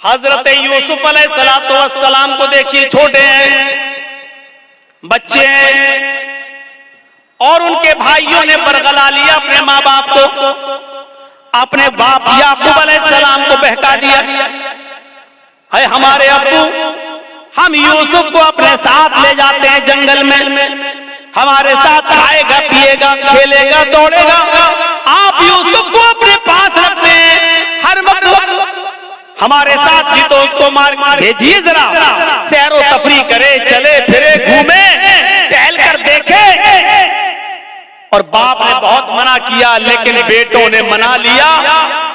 हजरत यूसुफ अलैहिस्सलाम को देखिए, छोटे हैं, बच्चे हैं, और उनके भाइयों ने बरगला लिया अपने माँ बाप को, अपने बाप याकूब अलैहिस्सलाम को बहका दिया। है हमारे अब्बू, हम यूसुफ को अपने साथ ले जाते हैं जंगल में, हमारे साथ खाएगा, पिएगा, खेलेगा, दौड़ेगा, आप यूसुफ को अपने पास रखते हैं, हर वक्त हमारे साथ भी तो उसको मार भेजिए, जरा सैरो तफरी करे, चले फिरे, घूमे, टहल कर देखे। और बाप ने बहुत मना किया, लेकिन बेटों ने मना लिया,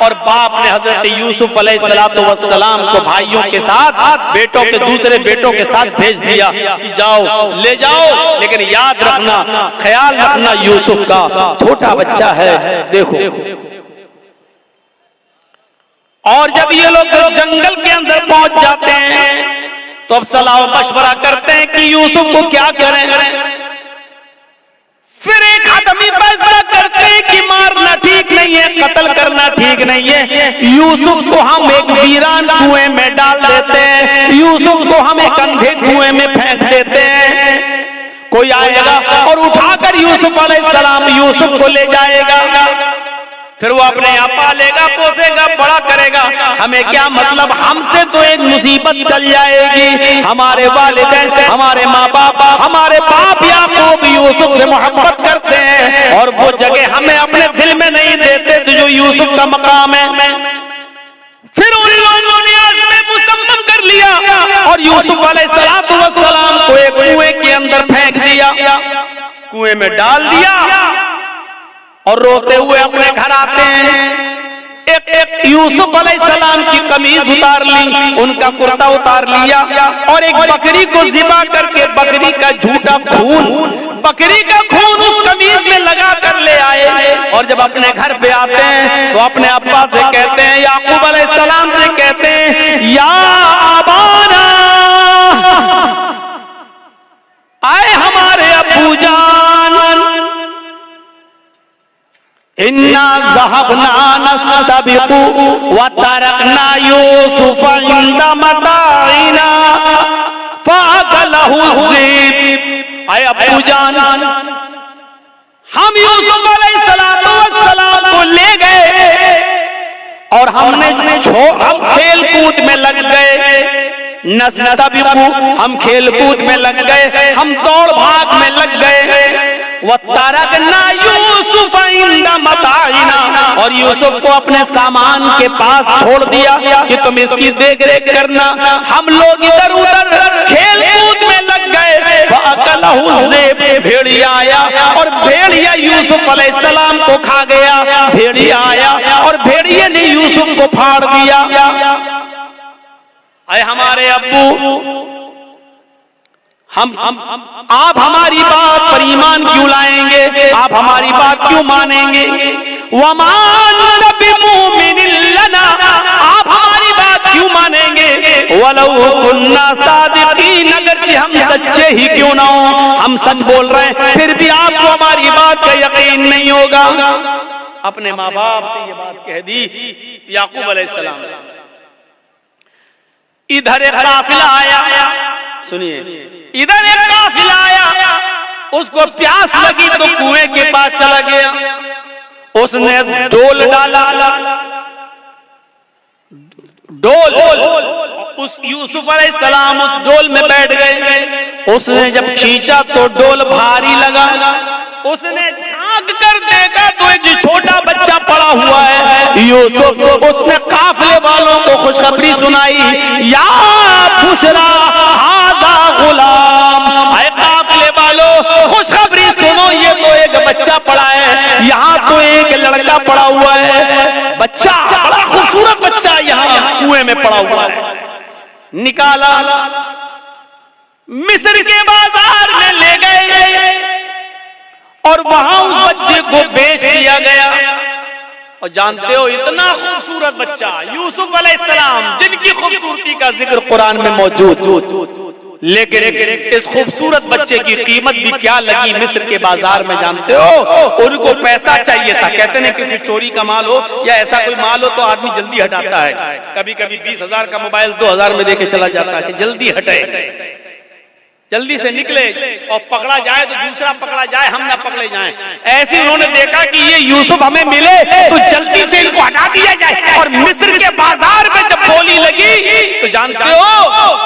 और बाप ने हजरत यूसुफ अलैहिस्सलाम को भाइयों के साथ, बेटों के दूसरे बेटों के साथ भेज दिया कि जाओ, ले जाओ, लेकिन याद रखना, ख्याल रखना यूसुफ का, छोटा बच्चा है, देखो। और जब ये लोग जंगल के अंदर पहुंच जाते हैं तो अब सलाह मशवरा करते हैं कि यूसुफ को क्या करें। फिर एक आदमी फैसला करते हैं कि मारना ठीक नहीं है, कत्ल करना ठीक नहीं है, यूसुफ को हम एक वीरान कुएं में डाल देते हैं, यूसुफ को हम एक अंधे कुएं में फेंक देते हैं, कोई आएगा और उठाकर यूसुफ अलैहिस्सलाम यूसुफ को ले जाएगा, फिर वो अपने यहाँ पालेगा, पोसेगा, बड़ा करेगा, हमें क्या मतलब, हमसे तो एक मुसीबत टल जाएगी। हमारे वालिदैन, हमारे माँ बाप, हमारे बाप याकूब यूसुफ से मोहब्बत करते हैं, और वो जगह हमें अपने दिल में नहीं देते तो जो यूसुफ का मकाम है। फिर उन लोगों ने आज़म मुसम्मम कर लिया और यूसुफ अलैहिस्सलाम को एक कुएं के अंदर फेंक दिया, कुएं में डाल दिया, और रोते हुए अपने घर आते हैं। एक यूसुफ अलैहिस्सलाम की कमीज उतार ली, उनका कुर्ता उतार लिया, और एक बकरी को ज़िबा करके बकरी का झूठा खून, बकरी का खून उस कमीज में लगा कर ले आए, और जब अपने घर पे आते हैं तो अपने अब्बा से कहते हैं, याकूब अलैहिस्सलाम से कहते हैं, या अबाना, आए हमारे अब्बू जान, इन्ना ज़हबना नस्तबिकु व तरकना यूसुफ इंद मताइना फ़अकलहु ज़िब। आए अब्बू जान, हम यूसुफ अलैहिस्सलाम को ले गए और हम खेल कूद में लग गए, नस्तबिकु, हम खेल कूद में लग गए, हम दौड़ भाग में लग गए, वतरकना यूसुफ इंद मताइना, और यूसुफ को अपने सामान के पास छोड़ दिया कि तुम इसकी देख रेख करना, हम लोग इधर उधर खेल कूद में लग गए। फ़अकलहु ज़िब, भेड़िया आया और भेड़िया यूसुफ अलैहिस्सलाम को खा गया, भेड़िया आया और भेड़िए ने यूसुफ को फाड़ दिया। अरे हमारे अब्बू, हम आप हमारी बात पर ईमान क्यों लाएंगे, आप हमारी बात क्यों मानेंगे, वमान बिमुमिनिन लना, आप हमारी बात क्यों मानेंगे, वलौ कुन्ना सादिकीन, अगरचे हम सच्चे ही क्यों ना हो, हम सच बोल रहे हैं, फिर भी आपको हमारी बात का यकीन नहीं होगा। अपने माँ बाप से ये बात कह दी याकूब अलैहिस्सलाम। इधर एक काफिला आया, सुनिए, इधर एक काफिला आया, उसको प्यास लगी तो कुएं के पास चला गया, उसने डोल डाला, डोल, उस यूसुफ अलैहिस्सलाम उस डोल में बैठ गए, उसने जब खींचा तो डोल भारी लगा, उसने झांक कर देखा तो एक छोटा बच्चा पड़ा हुआ है यूसुफ, उसने काफिले वालों को खुशखबरी सुनाई, या बुशरा हाज़ा गुलाम, आए काफिले वालों खुशखबरी सुनो, ये तो एक बच्चा पड़ा है, यहाँ तो एक लड़का पड़ा हुआ है, बच्चा बड़ा खूबसूरत बच्चा यहाँ कुएं में पड़ा हुआ है। निकाला, मिस्र के बाजार में ले गए और वहां उस बच्चे को बेच दिया गया। और जानते हो, इतना खूबसूरत बच्चा यूसुफ अलैहिस्सलाम, जिनकी खूबसूरती का जिक्र कुरान में मौजूद, लेकिन इस खूबसूरत बच्चे की कीमत भी क्या लगी मिस्र के बाजार में, जानते हो? उनको पैसा चाहिए था। कहते हैं क्योंकि चोरी का माल हो या ऐसा कोई माल हो तो आदमी जल्दी हटाता है। कभी कभी 20,000 का मोबाइल 2,000 में देके चला जाता है कि जल्दी हटे, जल्दी से निकले और पकड़ा जाए तो दूसरा पकड़ा जाए, हम ना पकड़े जाएं। ऐसे उन्होंने देखा कि ये यूसुफ हमें मिले तो जल्दी से इनको हटा दिया जाए। और मिस्र के बाजार में जब बोली लगी तो जानते हो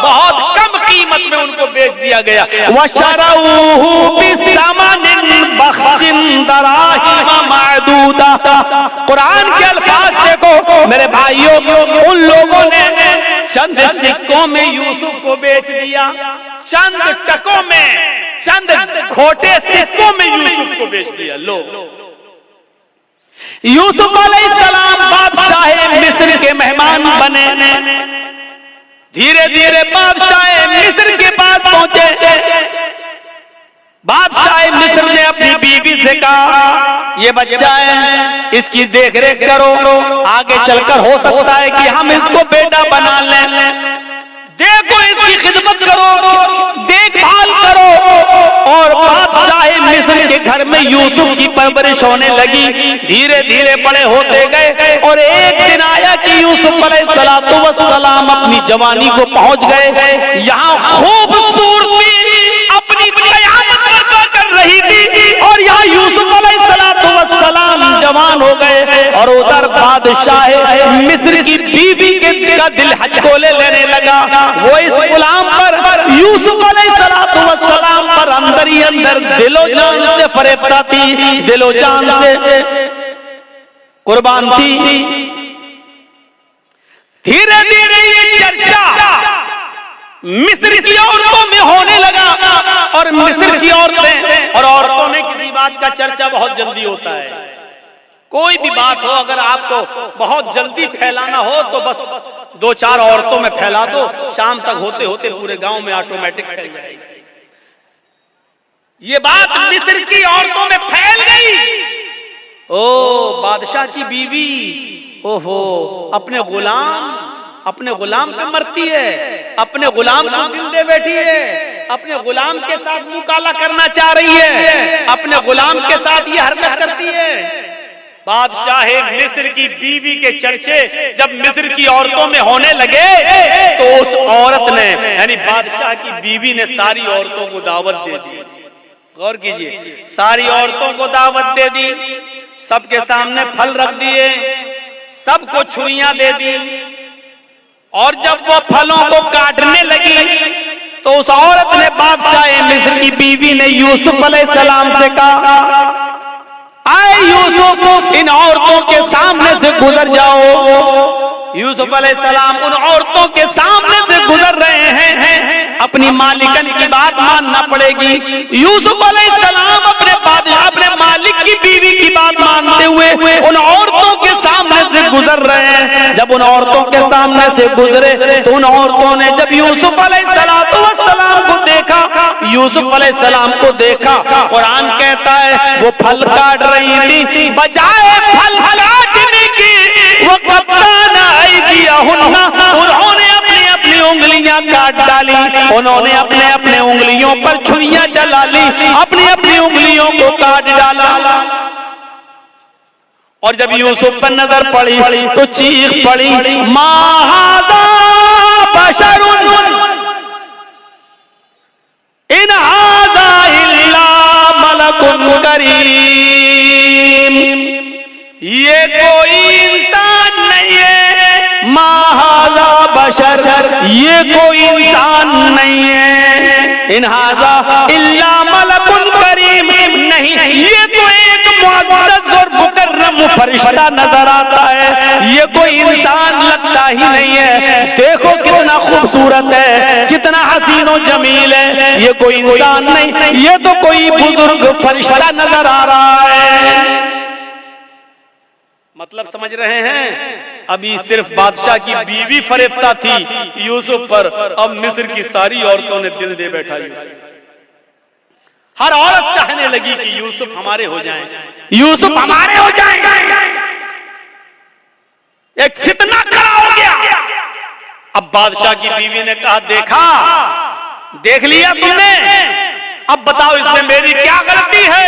बहुत कम कीमत में उनको बेच दिया गया। वशरऊहु बिसमनिन बख्सिन दराहिम मादूदा। कुरान के अल्फाज देखो मेरे भाइयों, उन लोगों ने चंद सिक्कों में यूसुफ को बेच दिया, चंद टकों में, चंद खोटे सिक्कों में यूसुफ को बेच दिया। लो, यूसुफ अलैहिस्सलाम बादशाह मिस्र के मेहमान बने। धीरे धीरे बादशाह मिस्र के पास पहुंचे। बादशाह मिस्र ने अपनी बीवी से कहा ये बच्चा है, इसकी देखरेख करो, आगे चलकर हो सकता है कि हम इसको बेटा बना लें। देखो इसकी खिदमत करो, देखभाल करो। और बादशाह मिस्र के घर में यूसुफ की परवरिश होने लगी। धीरे धीरे बड़े होते गए और एक दिन आया कि यूसुफ अलैहिस्सलातु वस्सलाम अपनी जवानी को पहुंच गए। यहाँ खूबसूरती अपनी कयामत बर्पा कर रही थी और यहाँ यूसुफ अलैहिस्सलातु वस्सलाम जवान हो गए। और उधर बादशाह मिस्र की बीवी का दिल हचकोले लेने लगा। वो इस गुलाम पर, यूसुफ अलैहिस्सलातु वस्सलाम पर अंदर ही अंदर दिलो जान से फरेबता थी, दिलो जान से कुर्बान थी। धीरे धीरे ये चर्चा मिस्र की औरतों में होने लगा। और मिस्र की औरतों में किसी बात का चर्चा बहुत जल्दी होता है। कोई भी बात हो अगर आपको बहुत जल्दी फैलाना हो तो बस 2-4 औरतों में फैला दो, शाम तक होते होते पूरे गांव में ऑटोमेटिक फैल जाएगी। ये बात मिस्र की औरतों में फैल गई। ओ बादशाह की बीवी, ओहो अपने गुलाम पे मरती है, अपने गुलाम को दिल दे बैठी है, अपने गुलाम के साथ मुंह काला करना चाह रही है, अपने गुलाम के साथ ये हरकत करती है। बादशाह मिस्र की बीवी के चर्चे जब मिस्र की औरतों में होने लगे तो उस औरत ने, यानी बादशाह की बीवी ने सारी औरतों को दावत दे दी। गौर कीजिए, सारी औरतों को दावत दे दी, सबके सामने फल रख दिए, सबको छुरियां दे दी। और जब वो फलों को काटने लगी तो उस औरत ने, बादशाह मिस्र की बीवी ने यूसुफ अलैहिस्सलाम से कहा आए यूसुफ, इन औरतों के सामने से गुजर जाओ। यूसुफ अलैहिस्सलाम उन औरतों के सामने से गुजर रहे हैं, अपनी मालिकन की बात मानना पड़ेगी। यूसुफ अलैहिस्सलाम अपने मालिक की बीवी की बात मानते हुए उन औरतों के सामने से गुजर रहे हैं। जब उन औरतों के सामने से गुजरे तो उन औरतों ने जब यूसुफ अलैहिस्सलाम को देखा, यूसुफ अलैहिस्सलाम को देखा, कुरान कहता है वो फल काट रही थी, बजाय फल काटने की वो कब्बाना ऐदियहुन्ना, उन्होंने अपनी अपनी उंगलियां काट डाली, उन्होंने अपने अपने उंगलियों पर छुरियां चला ली, अपनी अपनी उंगलियों को काट डाला। और जब यूसुफ पर नजर पड़ी तो चीख पड़ी, मा हाज़ा बशरुन इन हाज़ा इल्ला मलकुन करीम, ये कोई इंसान नहीं है। मा हाज़ा बशर, ये कोई इंसान नहीं है। इन हाज़ा इल्ला मलकुन करीम, नहीं, ये तो एक मुअज़्ज़ज़ और मुकर्रम फरिश्ता नजर आता है, ये कोई इंसान लगता ही नहीं है। देखो कितना खूबसूरत है, कितना हसीन और जमील है, ये कोई इंसान नहीं, ये तो कोई बुजुर्ग फरिश्ता नजर आ रहा है। मतलब समझ रहे हैं? अभी सिर्फ बादशाह की बीवी फरेफ्ता थी यूसुफ पर, अब मिस्र की सारी औरतों ने दिल दे बैठा यूसुफ। हर औरत चाहने लगी कि यूसुफ हमारे हो जाएं, यूसुफ हमारे हो जाएं। एक फितना खड़ा हो गया। अब बादशाह की बीवी ने कहा, देखा देख लिया तुमने, अब बताओ इसमें मेरी क्या गलती है?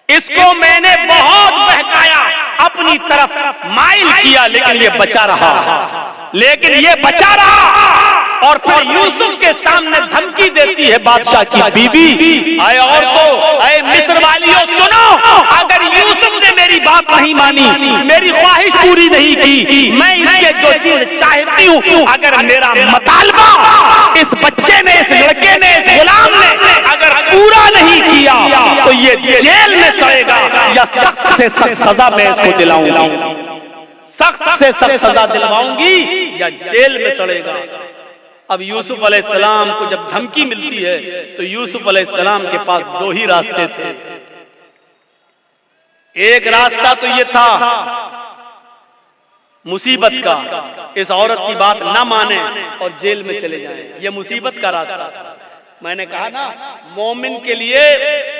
इसको मैंने बहुत बहकाया, अपनी तरफ माइल किया, लेकिन ये बचा रहा, लेकिन ये बचा रहा। और फिर यूसुफ के सामने धमकी देती है बादशाह की बीबी, आए और तो आए मिस्र वालियों सुनो, अगर यूसुफ ने मेरी बात नहीं मानी, मेरी ख्वाहिश पूरी नहीं की, मैं इसके जो चीज चाहती हूँ, अगर मेरा मतालबा इस बच्चे ने, इस लड़के ने, इस गुलाम ने अगर पूरा नहीं किया तो ये जेल में सड़ेगा या सख्त से सख्त सजा मैं इसको दिलाऊंगा, सख्त से सख्त सजा दिलवाऊंगी या जेल में सड़ेगा। अब यूसुफ अलैहिस्सलाम को जब धमकी मिलती है तो यूसुफ अलैहिस्सलाम के पास दो ही रास्ते थे। एक रास्ता तो ये था मुसीबत का, इस औरत की बात ना माने और जेल में चले जाएं, ये मुसीबत का रास्ता था। मैंने कहा ना, मोमिन के लिए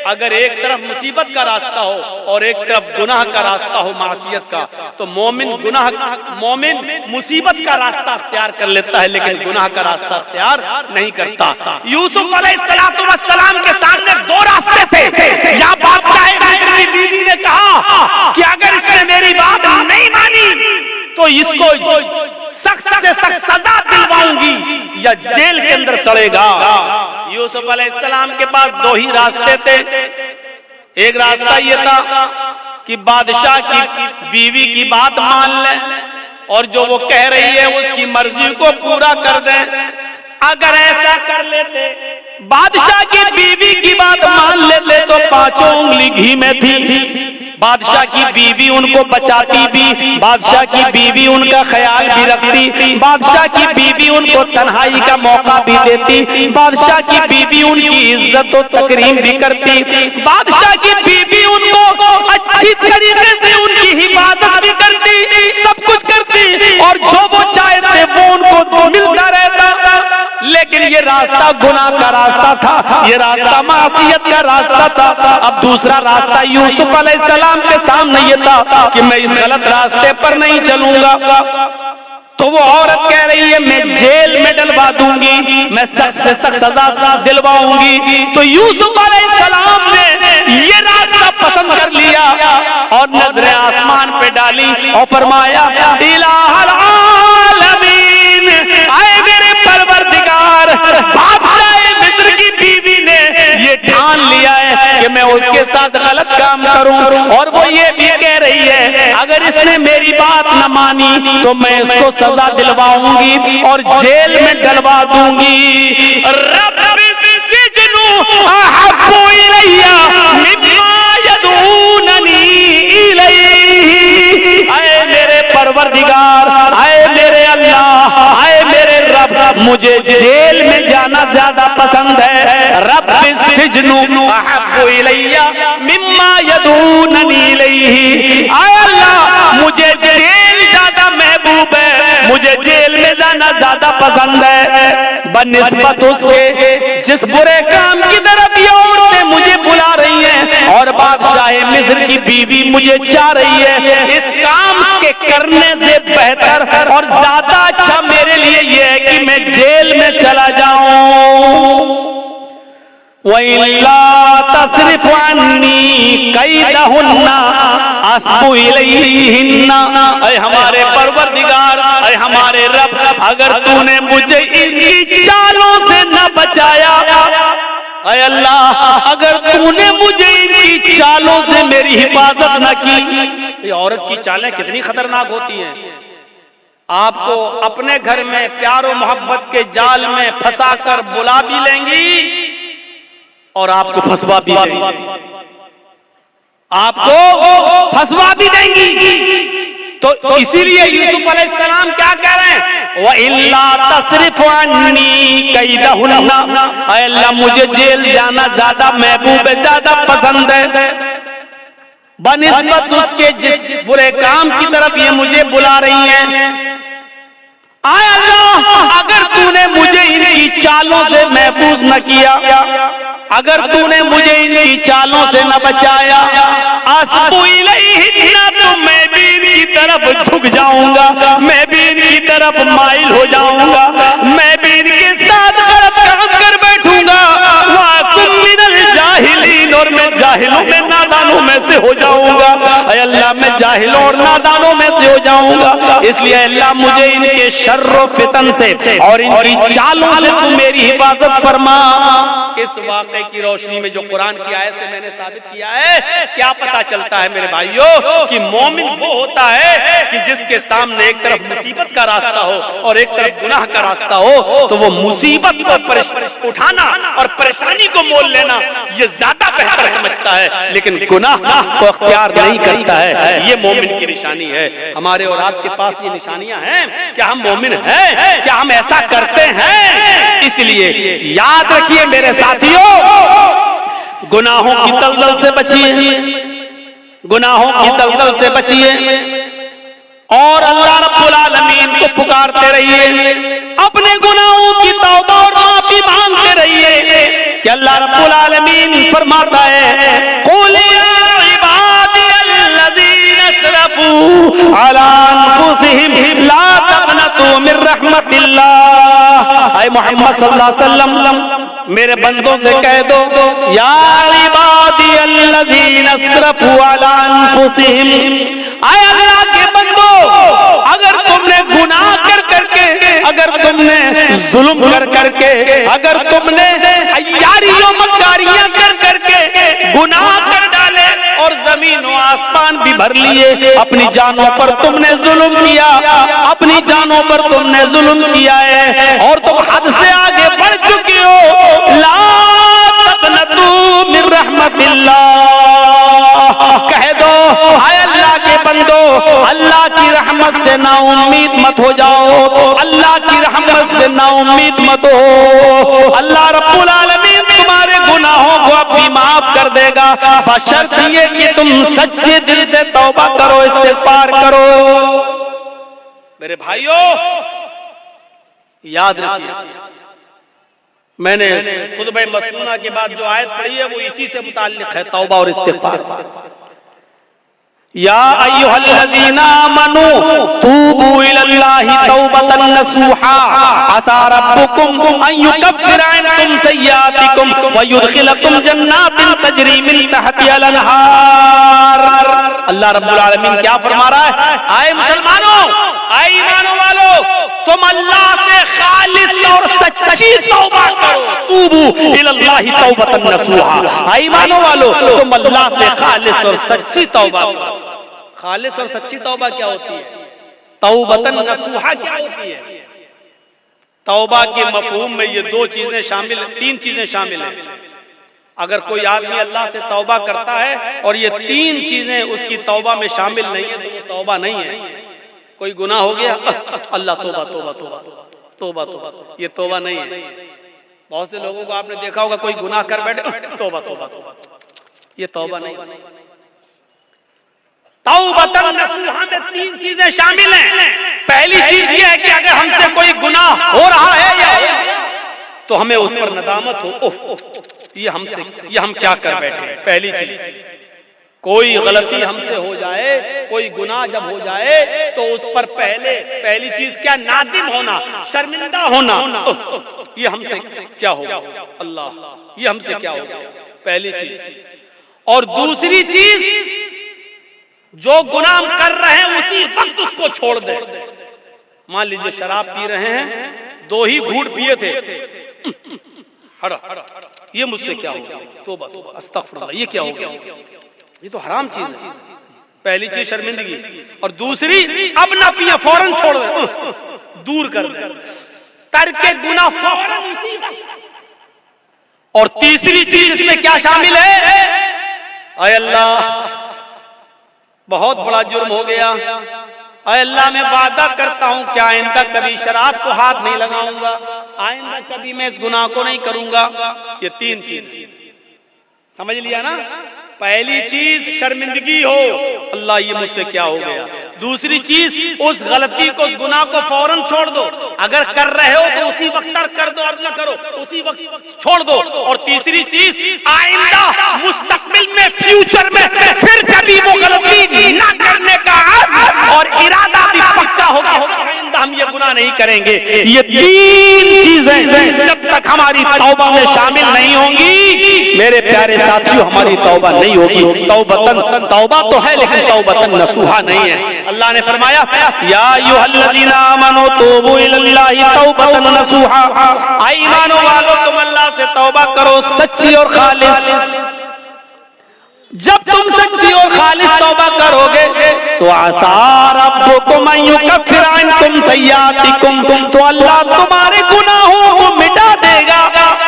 अगर एक तरफ मुसीबत का रास्ता हो और एक तरफ गुनाह का रास्ता हो, मासियत का, तो मोमिन मुसीबत का रास्ता अख्तियार कर लेता है, लेकिन गुनाह का रास्ता अख्तियार नहीं करता। यूसुफ अलैहिस्सलाम के सामने दो रास्ते थे। या बादशाह की बीवी ने कहा कि अगर इसने मेरी बात नहीं मानी तो इसको सख्त से सख्त सजा दिलवाऊंगी या जेल के अंदर सड़ेगा। यूसुफ अलैहिस्सलाम के पास दो ही रास्ते थे। एक रास्ता ये था कि बादशाह की बीवी की बात मान ले और जो वो कह रही है उसकी मर्जी को पूरा कर दें। अगर ऐसा कर लेते, बादशाह की बीवी की बात मान लेते तो पांचों उंगली घी में थी। बादशाह की बीवी उनको बचाती भी, बादशाह की बीवी उनका ख्याल भी रखती, बादशाह की बीवी उनको तन्हाई का मौका भी देती, बादशाह की बीवी उनकी इज्जत और तकरीम भी करती, बादशाह की बीवी उनको अच्छी तरीके से उनकी हिफाजत भी करती, सब कुछ करती और जो वो चाहते वो उनको मिलता रहता। लेकिन ये रास्ता गुनाह का रास्ता था, ये रास्ता मासियत का रास्ता था। अब दूसरा रास्ता यूसुफ अलैहिस्सलाम के सामने ये था कि मैं इस गलत रास्ते पर नहीं चलूंगा। तो वो औरत कह रही है मैं जेल में डलवा दूंगी, मैं सख्त से सख्त सजा दिलवाऊंगी। तो यूसुफ अलैहिस्सलाम ने ये रास्ता पसंद कर लिया और नजरें आसमान पे डाली और फरमाया इलाहुल आलमीन, आए मेरे परवरदिगार, बादशाह मिस्र की बीवी ने ये ठान लिया है कि मैं उसके साथ गलत काम करूं और वो ये भी कह रही है अगर इसने मेरी बात न मानी तो मैं इसको सजा दिलवाऊंगी और जेल में डलवा दूंगी। रब्बी सिजनु अहब्बु इलैया मिम्मा यदूननी इलैहि, आए मेरे परवरदिगार, आए मेरे अल्लाह, आए मेरे रब, मुझे जेल में जाना ज्यादा पसंद है। रब्बी सिजनु अहब्बु इलैया मिम्मा यदूननी इलैहि, आए अल्लाह मुझे जेल ज्यादा महबूब है, मुझे जेल में जाना ज्यादा पसंद है बनिस्बत उसके जिस बुरे काम की तरफ ये औरतें मुझे बुला रही हैं और बादशाह मिस्र की बीवी मुझे चाह रही है। इस काम के करने से बेहतर और ज्यादा अच्छा मेरे लिए ये है कि मैं जेल में चला जाऊं। वइल्ला तस्रिफ अन्नी कैदहुन्ना अस्बु इलैहिन्ना, ऐ हमारे परवरदिगार, ऐ हमारे रब, अगर तूने मुझे इनकी चालों से न बचाया, ऐ अल्लाह अगर तूने मुझे इनकी चालों से मेरी हिफाजत न की। ये औरत की चालें कितनी खतरनाक होती हैं। आपको अपने घर में प्यार और मोहब्बत के जाल में फंसाकर बुला भी लेंगी और आपको फंसवा भी देंगी, आपको फंसवा भी देंगी। तो इसीलिए यूसुफ अलैहिस्सलाम क्या कह रहे हैं, व इल्ला तस्रिफ अन्नी कैदहुन्ना, ऐ अल्लाह मुझे जेल जाना ज्यादा महबूब है, ज्यादा पसंद है बनिस्बत उसके जिस बुरे काम की तरफ ये मुझे बुला रही हैं। आय अल्लाह अगर तूने मुझे इनकी चालों से महफूज न किया, अगर तूने मुझे इनकी चालों से न बचाया, अस्बु इलैहिन्ना, तो मैं भी इनकी तरफ झुक जाऊंगा, मैं भी इनकी तरफ माइल हो जाऊंगा, मैं भी इनके साथ अल्लाह मैं जाहिलों और नादानों में से हो जाऊंगा, इसलिए अल्लाह मुझे इनके शर्र फितन से और इनकी चालों से तू मेरी हिफाजत फरमा। इस वाक़े की रोशनी में जो कुरान की आयत से मैंने साबित किया है, क्या पता चलता है मेरे भाइयों कि मोमिन वो होता है कि जिसके सामने एक तरफ मुसीबत का रास्ता हो और एक तरफ गुनाह का रास्ता हो, तो वो मुसीबत को उठाना और परेशानी को मोल लेना ये ज्यादा बेहतर समझता है, लेकिन गुनाह को अख्तियार नहीं करता है। ये मोमिन की निशानी है। हमारे और आपके पास ये निशानियां हैं। क्या हम मोमिन हैं? क्या हम ऐसा करते हैं? इसलिए याद रखिए मेरे साथियों, गुनाहों की दलदल से बचिए, गुनाहों की दलदल से बचिए और अल्लाह रब्बुल आलमीन को पुकारते रहिए, अपने गुनाहों की तौबा और माफी मांगते रहिए कि अल्लाह रब्बुल आलमीन फरमाता है, कुल या इबादियल्लज़ीना असरफू अला अनफुसिहिम ला तक़नतू मिन रहमतिल्लाह। ऐ मोहम्मद सल्लल्लाहु अलैहि वसल्लम मेरे बंदों से कह दो, या इबादियल्लज़ीना असरफू अला अनफुसिहिम, आए अल्लाह के बंदो, अगर तुमने गुनाह कर करके, अगर तुमने जुल्म कर करके, अगर तुमने अय्यारियों मक्कारियां कर करके गुनाह कर डाले और जमीन और आसमान भी भर लिए, अपनी जानों पर तुमने जुल्म किया, अपनी जानों पर तुमने जुल्म किया है और तुम हद से आगे बढ़ चुके हो, ला तक़नतू मिन रहमतिल्लाह, कह दो आए अल्लाह के बंदो, अल्लाह की रहमत से ना उम्मीद मत हो जाओ, अल्लाह की रहमत से ना उम्मीद मत हो। अल्लाह रब्बुल आलमीन तुम्हारे गुनाहों को अपनी माफ कर देगा, बशर्त ये कि तुम सच्चे दिल से तौबा करो, इस्तिग़फ़ार करो। मेरे भाइयों याद रखिए, मैंने खुतबे मसनूना के बाद जो आयत पढ़ी है वो इसी से मुताल्लिक है, तौबा और इस्तिग़फ़ार से। या अय्युहल्लज़ीना आमनू तूबू इलल्लाहि तौबतन नसूहा असा रब्बुकुम अन युकफ्फिरा अन्कुम सय्यातिकुम व युदखिलकुम जन्नातिन तजरी मिन तहतिहल अन्हार। अल्लाह रब्बुल आलमीन क्या फरमा रहा है? आए मुसलमानों, आए ईमानों वालों, तुम अल्लाह से खालिस और सच्ची तौबा करो, तूबू इलल्लाहि तौबतन नसूहा। आए ईमानों वालों, तुम अल्लाह से खालिस और सच्ची तौबा करो। खालिस और सच्ची तौबा क्या होती है? तौबतन नसूहा क्या होती है? तौबा के मफहूम में ये दो चीजें शामिल, तीन चीजें शामिल हैं। अगर कोई आदमी अल्लाह से तौबा करता है और ये तीन चीजें उसकी तौबा में शामिल नहीं है तो ये तौबा नहीं है। कोई गुनाह हो गया, अल्लाह तौबा तौबा तौबा तौबा तौबा, ये तौबा नहीं है। बहुत से लोगों को आपने देखा होगा, कोई गुनाह कर बैठे, तौबा तौबा तौबा, ये तौबा नहीं। तौबतन नसूहा में तीन चीजें शामिल हैं। पहली चीज ये है कि अगर हमसे कोई गुनाह हो रहा है या तो हमें उस पर नदामत हो, ओह ये हम क्या कर बैठे। पहली चीज, कोई गलती हमसे हो जाए, कोई गुनाह जब हो जाए तो उस पर पहली चीज क्या? नादिम होना, शर्मिंदा होना, ये हमसे क्या हो गया, अल्लाह ये हमसे क्या हो गया, पहली चीज। और दूसरी चीज, जो गुनाह कर रहे हैं उसी वक्त उसको छोड़ दे। मान लीजिए शराब पी रहे हैं, दो ही घूंट पिए थे, हड़ा ये मुझसे क्या हो गया, तौबा तौबा अस्तगफिरुल्लाह, ये क्या हो गया, ये तो हराम चीज है। पहली चीज शर्मिंदगी, और दूसरी अब ना पिए, फौरन छोड़ दे, दूर कर दे, तर्के गुनाह फौरन उसी वक्त। और तीसरी चीज इसमें क्या शामिल है? आय अल्लाह बहुत बड़ा जुर्म हो गया, आय अल्लाह मैं वादा करता हूं कि आइंदा कभी शराब को हाथ नहीं लगाऊंगा, आइंदा कभी मैं इस गुनाह को नहीं करूंगा। ये तीन चीज समझ लिया ना? पहली चीज शर्मिंदगी हो, अल्लाह ये मुझसे क्या हो गया। दूसरी चीज उस गलती को, उस गुनाह को फौरन छोड़ दो, अगर कर रहे हो तो उसी वक्त तर्क कर दो, अब ना करो, उसी वक्त छोड़ दो। और तीसरी चीज, आइंदा मुस्तकबिल में, फ्यूचर में फिर कभी वो गलती ना करने का आज़म और इरादा भी पक्का होगा, आइंदा हम ये गुनाह नहीं करेंगे। ये 3 चीजें जब तक हमारी तौबा में शामिल नहीं होंगी, मेरे प्यारे साथियों, हमारी तौबा नहीं होगी। तौबा तो है लेकिन तौबतन नसूहा नहीं है। अल्लाह ने फरमाया, या अय्युहल्लज़ीना आमनू तूबू इलल्लाहि तौबतन नसूहा, ऐ ईमान वालों तुम अल्लाह से तौबा करो सच्ची और खालिस। जब तुम सच्ची और खालिस तौबा करोगे तो आसा रब्बुकुम अन युकफ्फिर अन्कुम सय्यातिकुम, तो अल्लाह तुम्हारे गुनाहों को मिटा देगा।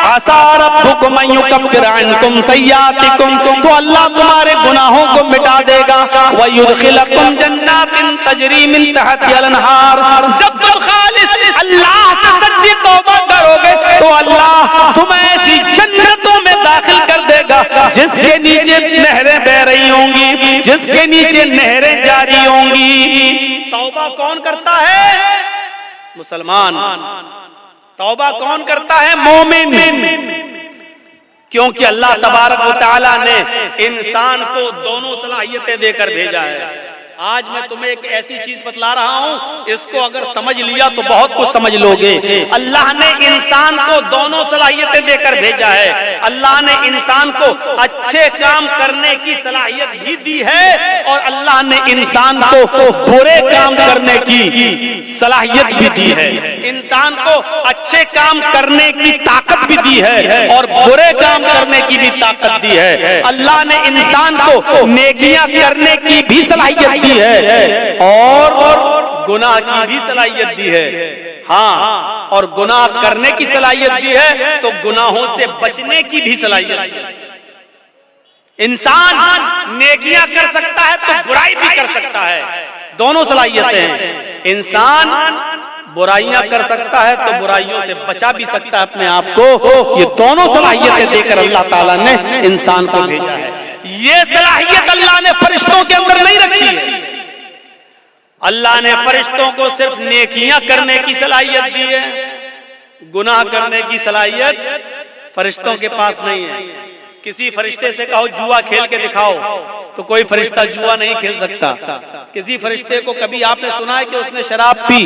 आसा रब्बुकुम अन युकफ्फिर अन्कुम सय्यातिकुम, तो अल्लाह तुम्हारे गुनाहों को मिटा देगा। व युदखिलकुम जन्नातिन तजरी मिन तहतिहा अनहार, जब तुम खालिस अल्लाह से सच्ची तौबा करोगे तो अल्लाह तुम्हें ऐसी जन्नतों में दाखिल कर देगा जिसके नीचे नहरें बह रही होंगी, जिसके नीचे नहरें जारी होंगी। तौबा कौन करता है? मुसलमान। तौबा कौन करता है? मोमिन। क्योंकि अल्लाह तबारक व तआला ने इंसान को दोनों सलाहियतें देकर भेजा है। आज मैं तुम्हें एक ऐसी चीज बतला रहा हूं, इसको अगर समझ लिया तो बहुत कुछ समझ लोगे। अल्लाह ने इंसान को दोनों सलाहियतें देकर भेजा है। अल्लाह ने इंसान को अच्छे काम करने की सलाहियत भी दी है और अल्लाह ने इंसान को बुरे काम करने की सलाहियत भी दी है। इंसान को अच्छे काम करने की ताकत भी दी है और बुरे काम करने की भी ताकत दी है। अल्लाह ने इंसान को नेकियां करने की भी सलाहियत दी है और गुनाह की भी सलाहियत दी है। हाँ, और गुनाह करने की सलाहियत दी है तो गुनाहों से बचने की भी सलाहियत दी है। इंसान नेकियां कर सकता है तो बुराई भी कर सकता है, दोनों सलाहियतें हैं। इंसान बुराइयां कर सकता है तो बुराइयों से बचा भी सकता है अपने आप को। ये दोनों सलाहियतें देकर अल्लाह ताला ने इंसान को भेजा है। ये सलाहियत अल्लाह ने फरिश्तों के अंदर नहीं रखी है। अल्लाह ने फरिश्तों को सिर्फ नेकियां करने की सलाहियत दी है, गुनाह करने की सलाहियत फरिश्तों के पास नहीं है। किसी फरिश्ते से कहो जुआ खेल के दिखाओ तो कोई फरिश्ता जुआ नहीं खेल सकता। किसी फरिश्ते को कभी आपने सुना है कि उसने शराब पी?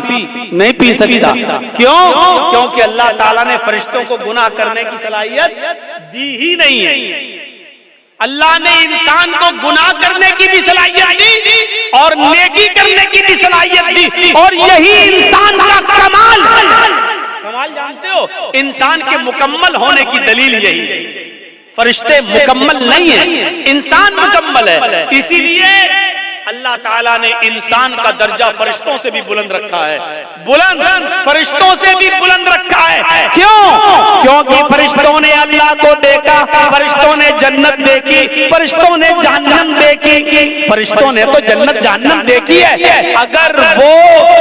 नहीं पी सकता। क्यों? क्योंकि अल्लाह ताला ने फरिश्तों को गुनाह करने की सलाहियत दी ही नहीं है। अल्लाह ने इंसान को गुनाह करने की भी सलाहियत दी और नेकी करने की भी सलाहियत दी, और यही इंसान का कमाल। कमाल जानते हो? इंसान के मुकम्मल होने की दलील यही है। फरिश्ते मुकम्मल नहीं है, इंसान मुकम्मल है। इसीलिए अल्लाह ताला ने इंसान का दर्जा फरिश्तों से भी बुलंद रखा है। बुलंद फरिश्तों से भी बुलंद रखा है। क्यों? क्योंकि फरिश्तों ने अल्लाह को देखा, फरिश्तों ने जन्नत देखी, फरिश्तों ने जहन्नम देखी। फरिश्तों ने तो जन्नत जहन्नम देखी है। अगर वो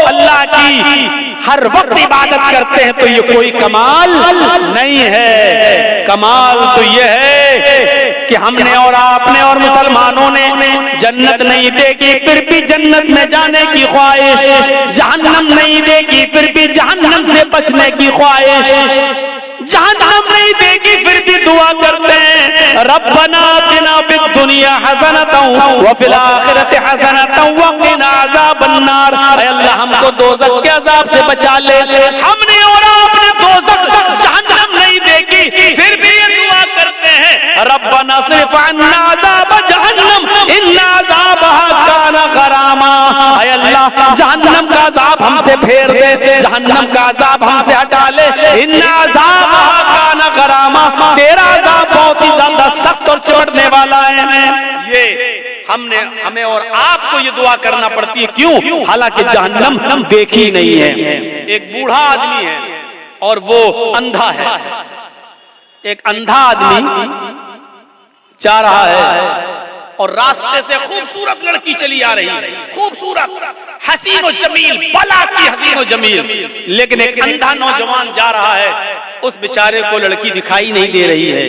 अल्लाह की हर वक्त इबादत करते हैं तो ये कोई कमाल नहीं है। कमाल तो ये है कि हमने और आपने और मुसलमानों ने जन्नत नहीं देखी फिर भी जन्नत में जाने की ख्वाहिश, जहन्नम नहीं देखी फिर भी जहन्नम से बचने की ख्वाहिश, जहन्नम नहीं देखी फिर भी दुआ करते हैं रब्बना आतिना फिद दुनिया हसनतन व फिल आखिरति हसनतन व क़िना अज़ाबन नार। अल्लाह हमको दोज़ख के अजाब से बचा ले। हमने और आपने दोज़ख जहन्नम नहीं देखी फिर भी ये दुआ करते हैं रब्बना सिर्फ अन्ना अज़ाब जहन्नम इन्ना अज़ाबहा काना गरामा। अल्लाह जहन्नम का अजाब हमसे फेर दे, जहन्नम का अजाब हमसे हटा ले। इन्ना अज़ाबहा काना गरामा, तेरा अजाब बहुत ही ज्यादा सख्त और चिमटने वाला है। ये हमें और आपको ये दुआ करना पड़ती है। क्यों? हालांकि जहन्नम देखी नहीं है। एक बूढ़ा आदमी है और वो अंधा है। एक अंधा आदमी जा रहा है और रास्ते से खूबसूरत लड़की चली आ रही है, खूबसूरत हसीन और जमील, बला की हसीन और जमील। लेकिन एक अंधा नौजवान जा रहा है, उस बेचारे को लड़की दिखाई नहीं दे रही है।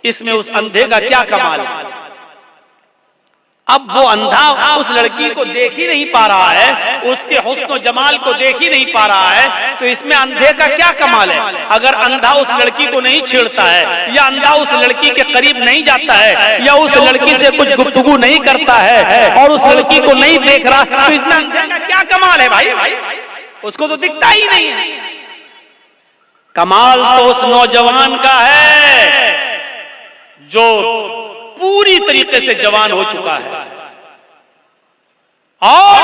इसमें उस अंधे का क्या कमाल है? अब वो अंधा उस लड़की को देख ही नहीं पा रहा है, उसके हुस्न जमाल को देख ही नहीं पा रहा है, तो इसमें अंधे का क्या कमाल है? अगर अंधा उस लड़की को नहीं छेड़ता है या अंधा उस लड़की के करीब नहीं जाता है या उस लड़की से कुछ गुफ्तगू नहीं करता है और उस लड़की को नहीं देख रहा, तो इसमें अंधे का क्या कमाल है भाई? उसको तो दिखता ही नहीं है। कमाल तो उस नौजवान का है जो पूरी तरीके से जवान हो चुका है और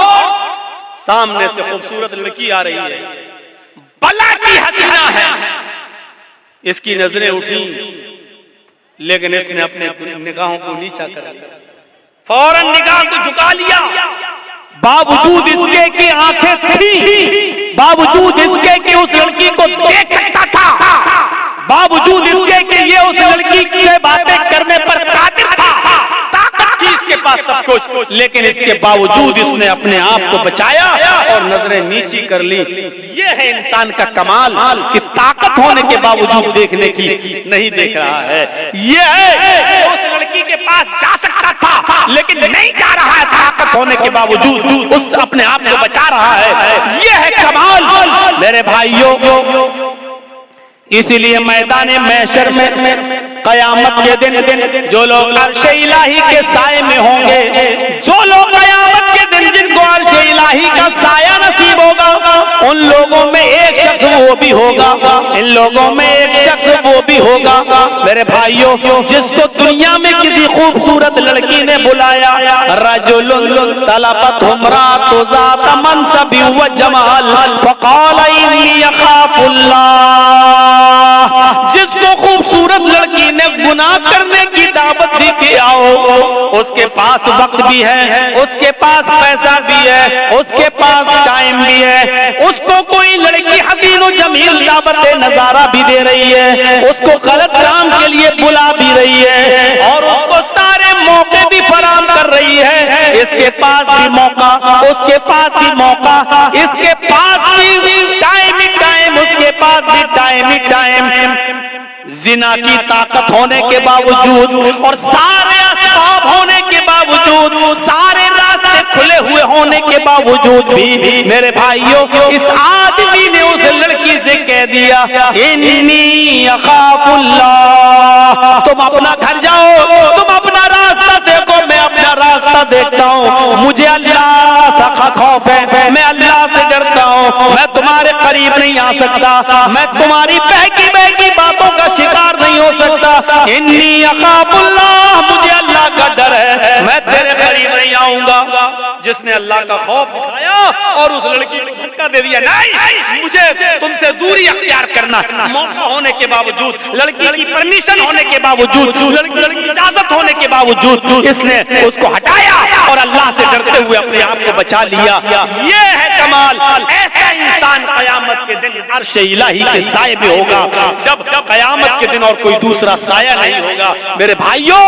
सामने से खूबसूरत लड़की आ रही है, बला की हसीना है, इसकी नजरें उठी, लेकिन इसने अपने निगाहों को नीचा कर लिया, फौरन निगाह को झुका लिया। बावजूद इसके कि आंखें थी, बावजूद इसके कि उस लड़की को देख सकता था, बावजूद इसके कि ये उस लड़की से बातें करने पर कादिर था, ताकत थी इसके पास सब कुछ, लेकिन इसके बावजूद इसने अपने आप को बचाया और नजरें नीची कर ली। ये है इंसान का कमाल कि ताकत होने के बावजूद देखने की नहीं देख रहा है। ये है उस लड़की के पास जा सकता था लेकिन नहीं जा रहा है, ताकत होने के बावजूद उस अपने आप को बचा रहा है। ये है कमाल मेरे भाइयों। इसीलिए मैदान महशर में कयामत के दिन जो लोग अर्श इलाही के साए में होंगे, जो लोग कयामत के दिन जिनको अर्श इलाही का साया नसीब होगा, उन लोगों में एक शख्स वो भी होगा, इन लोगों में एक शख्स वो भी होगा मेरे भाइयों, जिसको दुनिया में किसी खूबसूरत लड़की ने बुलाया, रजुलुन तलबत इम्राअतु ज़ात मनसबि व जमाल फ़क़ाल इन्नी अख़ाफ़ुल्लाह, जिसको खूबसूरत लड़की ने गुनाह करने की दावत दी कि आओ, उसके पास वक्त भी है, उसके पास पैसा भी है, उसके पास टाइम भी है, उसको कोई लड़की हसीन और जमील दावत नजारा भी दे रही है, उसको गलत काम के लिए बुला भी रही है और उसको सारे मौके भी फराहम कर रही है। इसके पास भी मौका, उसके पास भी मौका, इसके पास भी टाइम ही टाइम, उसके पास भी टाइम ही टाइम। जिना की ताकत होने के बावजूद और सारे असबाब होने के बावजूद, सारे रास्ते खुले हुए होने के बावजूद भी मेरे भाइयों, इस आदमी ने उस लड़की से कह दिया इन्नी अख़ाफ़ुल्लाह, तुम अपना घर जाओ, तुम अपना रास्ता देखो, मैं अपना रास्ता देखता हूँ, मुझे अल्लाह का खौफ है, मैं अल्लाह से डरता हूँ, मैं तुम्हारे करीब नहीं आ सकता, मैं तुम्हारी बहकी बहकी बातों का शिकार नहीं हो सकता, इन्नी अख़ाफ़ुल्लाह, मुझे अल्लाह का डर है, मैं तेरे करीब नहीं आऊंगा। जिसने अल्लाह का खौफ दिखाया और उस लड़की को धक्का दे दिया, नहीं मुझे तुमसे दूरी अख्तियार करना, मौका होने के बावजूद, लड़की की परमिशन होने के बावजूद, लड़की की इजाजत होने के बावजूद इसने उसको हटाया और अल्लाह से डरते हुए अपने आप को बचा लिया। ये है कमाल। ऐसा इंसान कयामत के दिन अर्श इलाही के साए में होगा, जब कयामत के दिन और कोई दूसरा साया नहीं होगा मेरे भाइयों।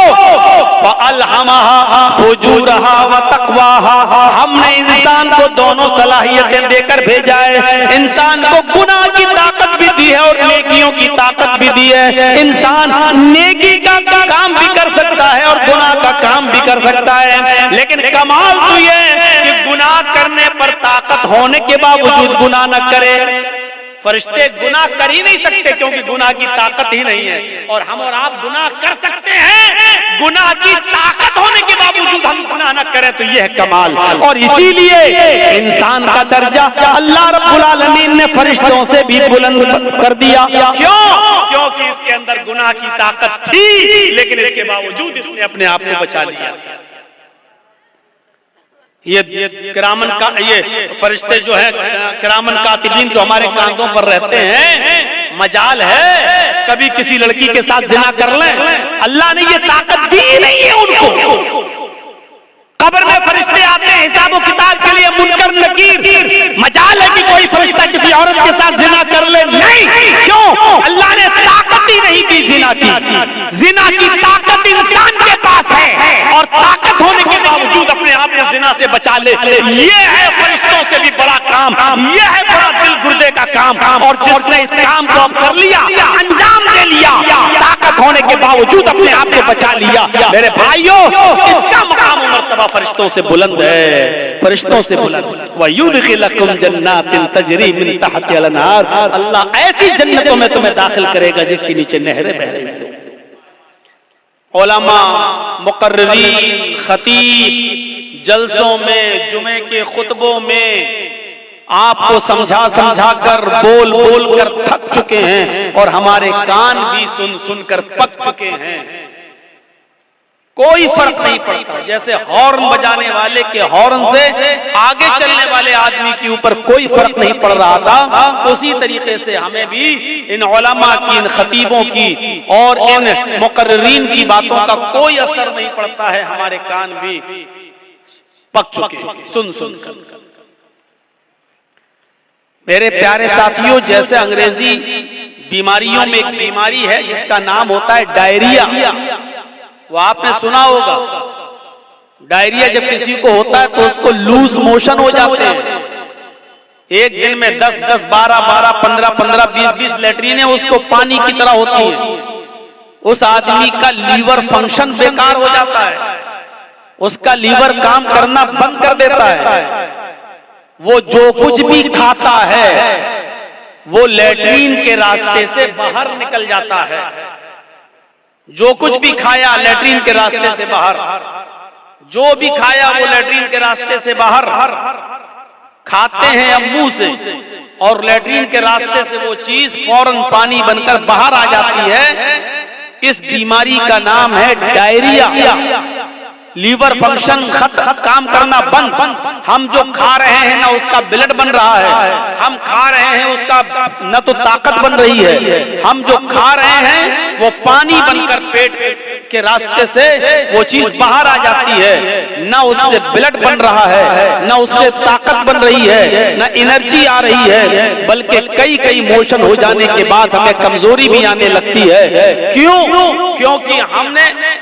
फ़अल्हमहा फ़ुजूरहा व तक़वाहा, हमने इंसान को दोनों सलाहियतें देकर भेजा है, इंसान को गुनाह की ताकत भी दी है और नेकियों की ताकत भी दी है। इंसान नेकी का काम भी कर सकता है और गुनाह का काम भी कर सकता है, लेकिन कमाल तो ये है कि गुनाह करने पर ताकत होने के बावजूद गुनाह न करे। फरिश्ते गुनाह कर ही नहीं सकते क्योंकि गुनाह की ताकत ही नहीं है, और हम और आप गुनाह कर सकते हैं, गुनाह की ताकत होने के बावजूद हम गुनाह न करें, तो यह है कमाल। और इसीलिए इंसान का दर्जा अल्लाह रब्बुल आलमीन ने फरिश्तों से भी बुलंद कर दिया। क्यों? क्योंकि इसके अंदर गुनाह की ताकत थी, लेकिन इसके बावजूद इसने अपने आप को बचा लिया। ये किरामन का, ये फरिश्ते जो है किरामन कातिबीन जो हमारे कांधों पर रहते हैं, मजाल है कभी किसी लड़की के साथ जिना कर लें, अल्लाह ने ये ताकत दी नहीं है उनको। कब्र में फरिश्ते आते हैं हिसाब व किताब के लिए, मुनकर नकीर, मजाल है कि कोई फरिश्ता किसी औरत के साथ जिना कर ले, नहीं। क्यों? अल्लाह ने ताकत ही नहीं दी जिना की। जिना की ताकत इंसान के पास है और ताकत होने के बावजूद अपने आप को जिना से बचा ले, ये है फरिश्तों से भी बड़ा काम, ये है बड़ा दिल गुर्दे का काम। और जिसने इस काम को कर लिया, अंजाम दे लिया, ताकत होने के बावजूद अपने आप को बचा लिया, मेरे भाइयों, इसका मकाम मर्तबा फरिश्तों से बुलंद है, फरिश्तों से बुलंद। वयुदखिलकुम जन्नातिन तजरी मिन तहतिहा अल-अनहार, अल्लाह ऐसी जन्नतों में तुम्हें दाखिल करेगा जिसके नीचे नहरें बह रही हैं। उलमा, मुकर्रिरीन, खतीब जलसों में, जुमे के खुतबों में आपको समझा समझा कर, बोल बोल कर थक चुके हैं और हमारे कान भी सुन सुन कर पक चुके हैं। कोई फर्क नहीं पड़ता। जैसे हॉर्न बजाने वाले के हॉर्न से आगे चलने वाले आदमी के ऊपर कोई फर्क नहीं पड़ रहा था, उसी तरीके से हमें भी इन उलमा की, इन खतीबों की और इन मुकर्रिरीन की बातों का कोई असर नहीं पड़ता है। हमारे कान भी पक चुके सुन सुन कर। मेरे प्यारे साथियों, जैसे अंग्रेजी बीमारियों में एक बीमारी है जिसका नाम होता है डायरिया, वो आपने सुना होगा। डायरिया जब किसी को होता है तो उसको लूज मोशन हो जाते हैं। एक दिन में 10-10, 12-12, 15-15, 20-20 लैट्रीनें उसको पानी की तरह होती है। उस आदमी का लीवर फंक्शन बेकार हो जाता है, उसका लीवर काम करना बंद कर देता है। वो जो कुछ भी खाता है वो लैट्रीन के रास्ते से बाहर निकल जाता है। जो कुछ भी खाया लैट्रीन के रास्ते से बाहर, जो भी खाया वो लैट्रीन के रास्ते से बाहर। खाते हैं हम मुंह से और लैट्रीन के रास्ते से वो चीज फौरन पानी बनकर बाहर आ जाती है। इस बीमारी का नाम है डायरिया। लीवर फंक्शन काम करना बंद। हम जो खा रहे हैं ना उसका ब्लड बन रहा है, हम खा रहे हैं उसका न तो ताकत बन रही है, हम जो खा रहे हैं वो पानी बनकर पेट के रास्ते से वो चीज बाहर आ जाती है। न उससे ब्लड बन रहा है, न उससे ताकत बन रही है, न एनर्जी आ रही है, बल्कि कई कई मोशन हो जाने के बाद हमें कमजोरी भी आने लगती है। क्यों? क्योंकि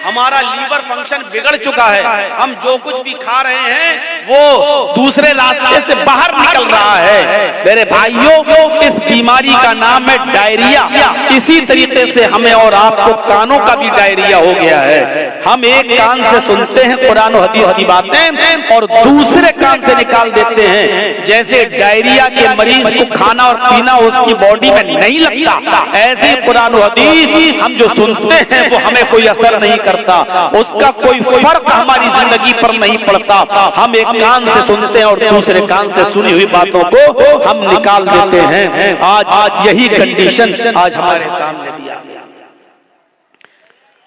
हमारा लीवर फंक्शन बिगड़ चुका है। हम जो कुछ भी खा रहे हैं वो दूसरे रास्ते से बाहर निकल रहा है। मेरे भाइयों, इस बीमारी का नाम है डायरिया। इसी तरीके से हमें और आपको कानों का भी डायरिया हो गया है। हम एक कान से सुनते हैं कुरान और हदीस की बातें और दूसरे कान से निकाल देते हैं। जैसे डायरिया के मरीज को खाना और पीना उसकी बॉडी में नहीं लगता, ऐसे कुरान और हदीस हम जो सुनते हैं वो हमें कोई असर नहीं करता, उसका कोई फर्क हमारी जिंदगी पर नहीं पड़ता। हम एक कान से सुनते हैं और दूसरे कान से सुनी हुई बातों को हम निकाल देते हैं। आज यही कंडीशन आज हमारे सामने दिया गया।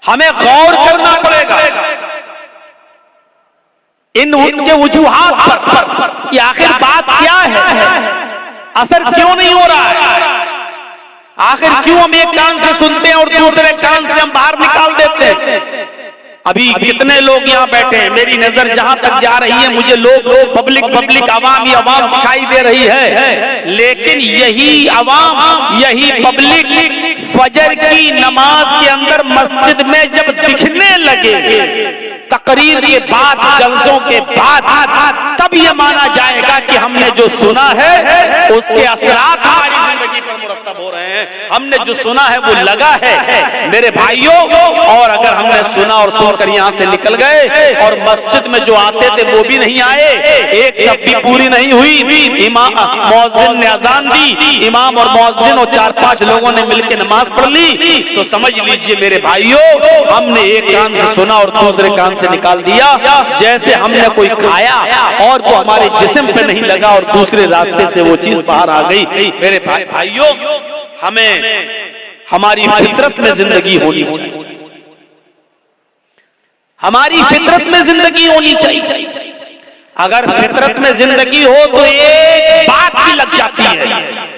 हमें गौर करना पड़ेगा इन उनके वजूहात पर कि आखिर बात क्या है, असर क्यों नहीं हो रहा है, आखिर क्यों हम एक कान से सुनते हैं और दूसरे कान से हम बाहर निकाल देते हैं। अभी कितने लोग यहाँ बैठे हैं, मेरी नजर जहां तक जा रही है मुझे लोग पब्लिक आवाम दिखाई दे रही है, लेकिन यही आवाम, यही पब्लिक फजर की नमाज के अंदर मस्जिद में जब दिखने लगे, तकरीर के बाद, जलसों के बाद, तब ये माना जाएगा कि हमने जो सुना है उसके असरात हमारी जिंदगी पर मुरत्तब हो रहे हैं। हमने जो सुना है वो लगा है मेरे भाइयों। और अगर हमने सुना और सुनकर यहाँ से निकल गए और मस्जिद में जो आते थे वो भी नहीं आए, एक सब भी पूरी नहीं हुई, इमाम मुअज्जिन ने अजान दी, इमाम और मुअज्जिन और 4-5 लोगों ने मिलकर नमाज पढ़ ली, तो समझ लीजिए मेरे भाइयों, हमने एक कान से सुना और दूसरे कान से निकाल दिया। जैसे हमने कोई खाया और वो हमारे जिस्म पे नहीं लगा और दूसरे रास्ते से वो चीज बाहर आ गई। मेरे भाइयों, हमें हमारी फितरत में जिंदगी होनी चाहिए, हमारी फितरत में जिंदगी होनी चाहिए। अगर फितरत में जिंदगी हो तो एक बात भी लग जाती है,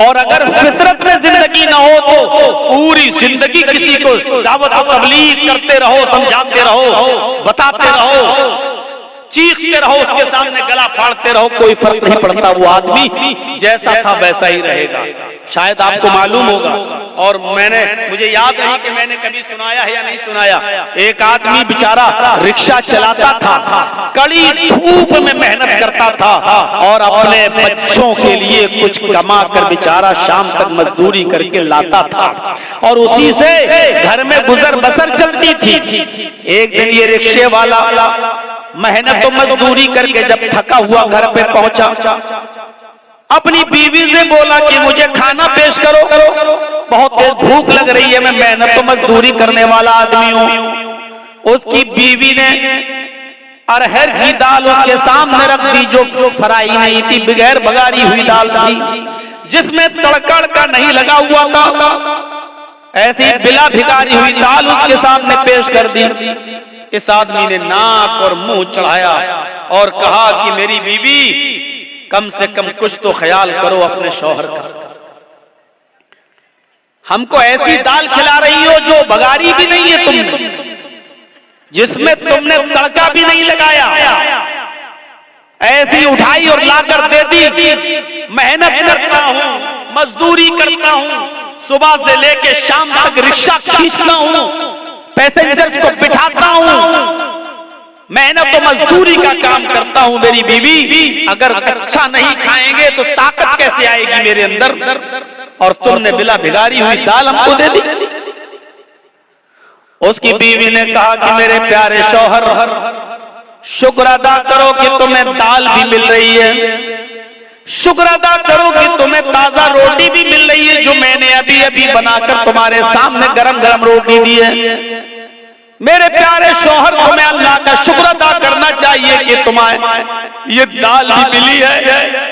और अगर फितरत में जिंदगी ना हो तो पूरी जिंदगी किसी को दावत और तबलीग करते रहो, समझाते रहो, बताते रहो, चीखते रहो, उसके सामने गला फाड़ते रहो, कोई फर्क नहीं पड़ता। वो आदमी जैसा था वैसा ही रहेगा। शायद आपको मालूम होगा, और मुझे याद नहीं कि मैंने कभी सुनाया है या नहीं सुनाया। एक आदमी बेचारा रिक्शा चलाता था, कड़ी धूप में मेहनत करता था और अपने बच्चों के लिए कुछ कमा कर बेचारा शाम तक मजदूरी करके लाता था और उसी से घर में गुजर बसर चलती थी। एक दिन ये रिक्शे वाला मेहनत तो मजदूरी करके जब थका हुआ घर पे पहुंचा, अपनी बीवी से बोला कि मुझे खाना पेश करो, बहुत तेज भूख लग रही है, मैं मेहनत तो मजदूरी करने वाला आदमी हूं। उसकी बीवी ने अरहर की दाल उसके सामने रख दी जो फ्राई नहीं थी, बगैर बघारी हुई दाल थी, जिसमें तड़का का नहीं लगा हुआ था। ऐसी बिला भिगारी हुई दाल उसके सामने पेश कर दी। इस आदमी ने नाक और मुंह चढ़ाया और कहा कि मेरी बीवी, कम से कम कुछ तो ख्याल करो अपने शौहर का। हमको ऐसी दाल खिला रही हो जो बघारी भी नहीं है तुमने, जिसमें तुमने तड़का भी नहीं लगाया, ऐसी उठाई और लाकर दे दी। मेहनत करता हूं, मजदूरी करता हूं, सुबह से लेके शाम तक रिक्शा खींचता हूं, पैसेंजर्स को बिठाता हूं, मेहनत और मजदूरी का काम करता हूं। मेरी बीवी, अगर अच्छा नहीं खाएंगे तो ताकत कैसे आएगी मेरे अंदर? और तुमने बिला भिगारी हुई दाल हमको दे दी। उसकी बीवी ने कहा कि मेरे प्यारे शौहर, शुक्र अदा करो कि तुम्हें दाल भी मिल रही है, शुक्र अदा करो कि तुम्हें ताजा रोटी भी मिल रही है, जो मैंने अभी अभी बनाकर तुम्हारे सामने गरम गरम रोटी दी है। मेरे प्यारे शौहर, तुम्हें अल्लाह का शुक्र अदा करना चाहिए कि तुम्हें ये दाल भी मिली है,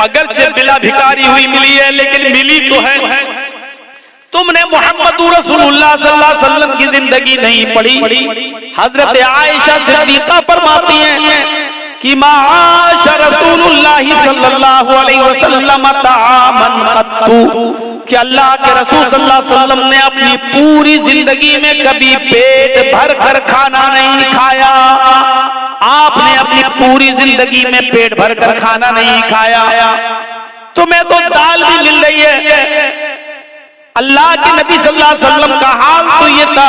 अगरचे बिला भिखारी हुई मिली है, लेकिन मिली तो है। तुमने मोहम्मद रसूलुल्लाह सल्लल्लाहु अलैहि वसल्लम की जिंदगी नहीं पढ़ी। हजरत आयशा सिद्दीका फरमाती हैं कि माश रसूलुल्लाह सल्लल्लाहु अलैहि वसल्लम तामन कत्तु, कि अल्लाह के रसूल सल्लल्लाहु अलैहि वसल्लम ने अपनी पूरी जिंदगी में कभी पेट भर कर खाना नहीं खाया। आपने अपनी पूरी जिंदगी में पेट भर कर खाना नहीं खाया। तुम्हें तो दाल भी मिल रही है। अल्लाह के नबी सल्लल्लाहु अलैहि वसल्लम का हाल तो ये था,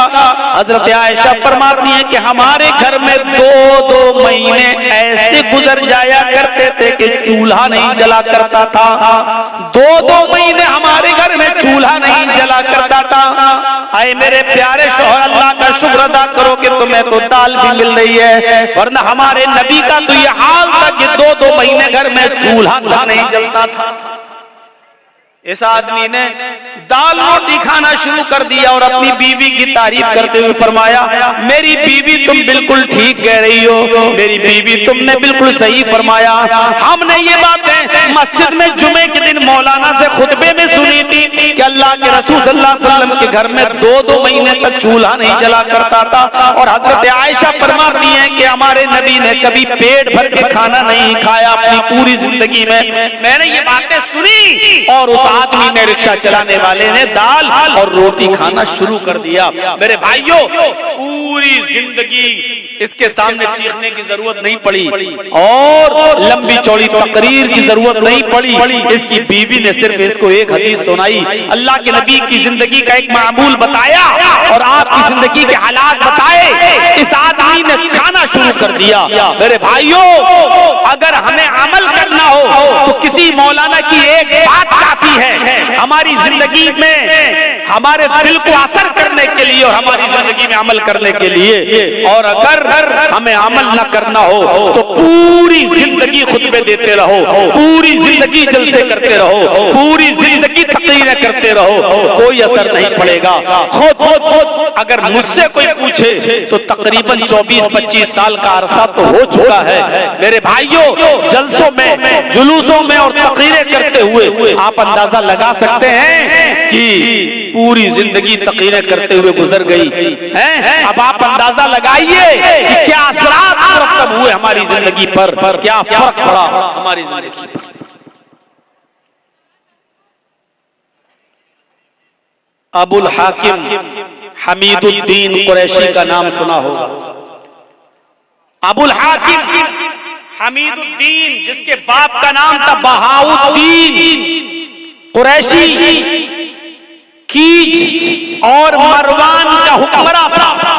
हजरत आयशा फरमाती है कि हमारे घर में 2-2 महीने ऐसे गुजर जाया करते थे कि चूल्हा नहीं जला करता था। 2-2 महीने हमारे घर में चूल्हा नहीं जला करता था। आए मेरे प्यारे शौहर, अल्लाह का शुक्र अदा करो कि तुम्हें तो दाल भी मिल रही है, वरना हमारे नबी का तो ये हाल था कि 2-2 महीने घर में चूल्हा नहीं जलता था। इस आदमी ने दाल रोटी खाना शुरू कर दिया और अपनी बीवी की तारीफ करते हुए फरमाया, मेरी बीवी तुम बिल्कुल ठीक कह रही हो, मेरी बीवी तुमने बिल्कुल सही फरमाया। हमने ये बातें मस्जिद में जुमे के दिन मौलाना से खुतबे में सुनी थी कि अल्लाह के रसूल सल्लल्लाहु अलैहि वसल्लम के घर में 2-2 महीने तक चूल्हा नहीं जला करता था। और हजरत आयशा फरमाती हैं कि हमारे नबी ने कभी पेट भर के खाना नहीं खाया अपनी पूरी जिंदगी में। मैंने ये बातें सुनी और उस आदमी ने, रिक्शा चलाने वाले ने, दाल और रोटी खाना शुरू कर दिया। मेरे भाइयों, पूरी जिंदगी इसके सामने चीखने की जरूरत नहीं पड़ी और लंबी चौड़ी तकरीर की जरूरत नहीं पड़ी। इसकी बीवी ने सिर्फ इसको एक हदीस सुनाई, अल्लाह के नबी की जिंदगी का एक मामूल बताया और आपकी जिंदगी के हालात बताए। इस आदमी ने खाना शुरू कर दिया। मेरे भाइयों, अगर हमें अमल करना हो तो किसी मौलाना की एक बात काफी है हमारी जिंदगी में, हमारे दिल को असर करने के लिए और हमारी जिंदगी में अमल करने के लिए। और अगर हमें अमल न करना हो तो पूरी जिंदगी खुतबे देते रहो, पूरी जिंदगी जलसे करते रहो, पूरी जिंदगी तकरीरें करते रहो, कोई असर नहीं पड़ेगा। खुद अगर मुझसे कोई पूछे तो तकरीबन 24-25 साल का अरसा तो हो चुका है। मेरे भाइयों, जलसों में, जुलूसों में और तकरीरें करते हुए आप अंदाजा लगा सकते हैं कि पूरी जिंदगी तकरीरें करते हुए गुजर गई है। अब आप अंदाजा लगाइए कि क्या असरात मुरतब हुए हमारी जिंदगी पर, क्या फर्क पड़ा हमारी जिंदगी पर। अबुल हाकिम हमीदुद्दीन कुरैशी का नाम सुना होगा। अबुल हाकिम हमीदुद्दीन, जिसके बाप का नाम था बहाउद्दीन कुरैशी, कीज और मरवान का हुक्मरान था।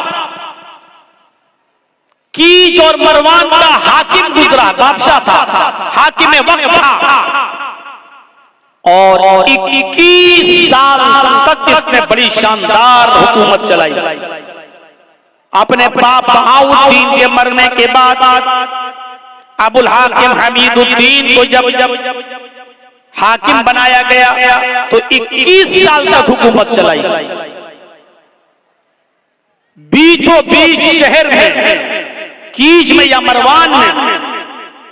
कीज और मरवान का हाकिम गुजरा, बादशाह था, हाकिम वक्त था और 21 साल तक इसने बड़ी शानदार हुकूमत चलाई। अपने बाप बहाउद्दीन के मरने के बाद अबुल हाकिम हमीदुद्दीन को जब हाकिम बनाया गया तो 21 साल तक हुकूमत चलाई। बीचों बीच शहर में कीज में या मरवान में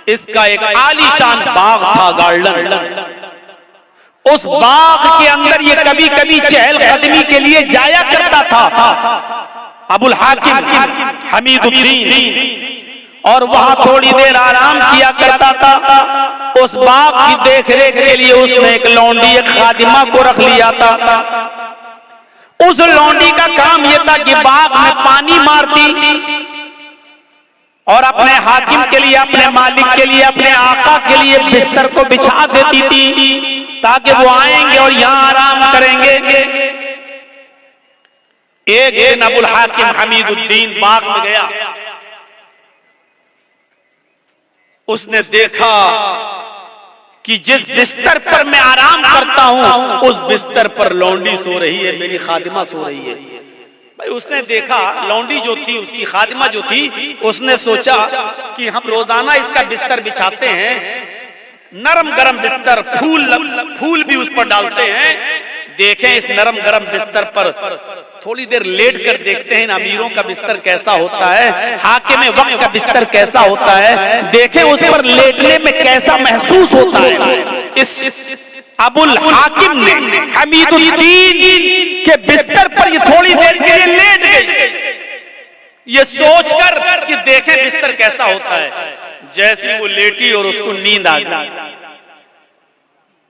इसका एक आलीशान बाग था, गार्डन। उस बाग के अंदर ये कभी कभी चहलकदमी के लिए जाया करता था अबुल हाकिम हमीदुद्दीन, और वहां थोड़ी देर आराम किया करता था। उस बाग की देखरेख के लिए उसने एक लौंडी, एक खादिमा को रख लिया था। उस लौंडी का काम यह था कि बाग में पानी मारती और अपने हाकिम के लिए, अपने मालिक के लिए, अपने आका के लिए बिस्तर को बिछा देती थी ताकि वो आएंगे और यहां आराम करेंगे। एक दिन अबुल हाकिम हमीदुद्दीन बाग में गया। उसने देखा कि जिस बिस्तर पर मैं आराम करता हूं उस बिस्तर पर लौंडी सो रही है, मेरी खादिमा सो रही है। भाई उसने देखा लौंडी जो थी, उसकी खादिमा जो थी, उसने सोचा कि हम रोजाना इसका बिस्तर बिछाते हैं, नरम गरम बिस्तर, फूल भी उस पर डालते हैं। देखें इस नरम गरम बिस्तर पर थोड़ी देर लेट कर देखते हैं अमीरों का बिस्तर कैसा होता है, हाकिम वक्त का बिस्तर कैसा होता है, देखें उस पर लेटने में कैसा महसूस होता है। इस अबुल हाकिम ने हमीदुद्दीन के बिस्तर पर ये थोड़ी देर के लिए लेट गई, ये सोचकर कि देखें बिस्तर कैसा होता है। जैसी वो लेटी और उसको नींद आ गई।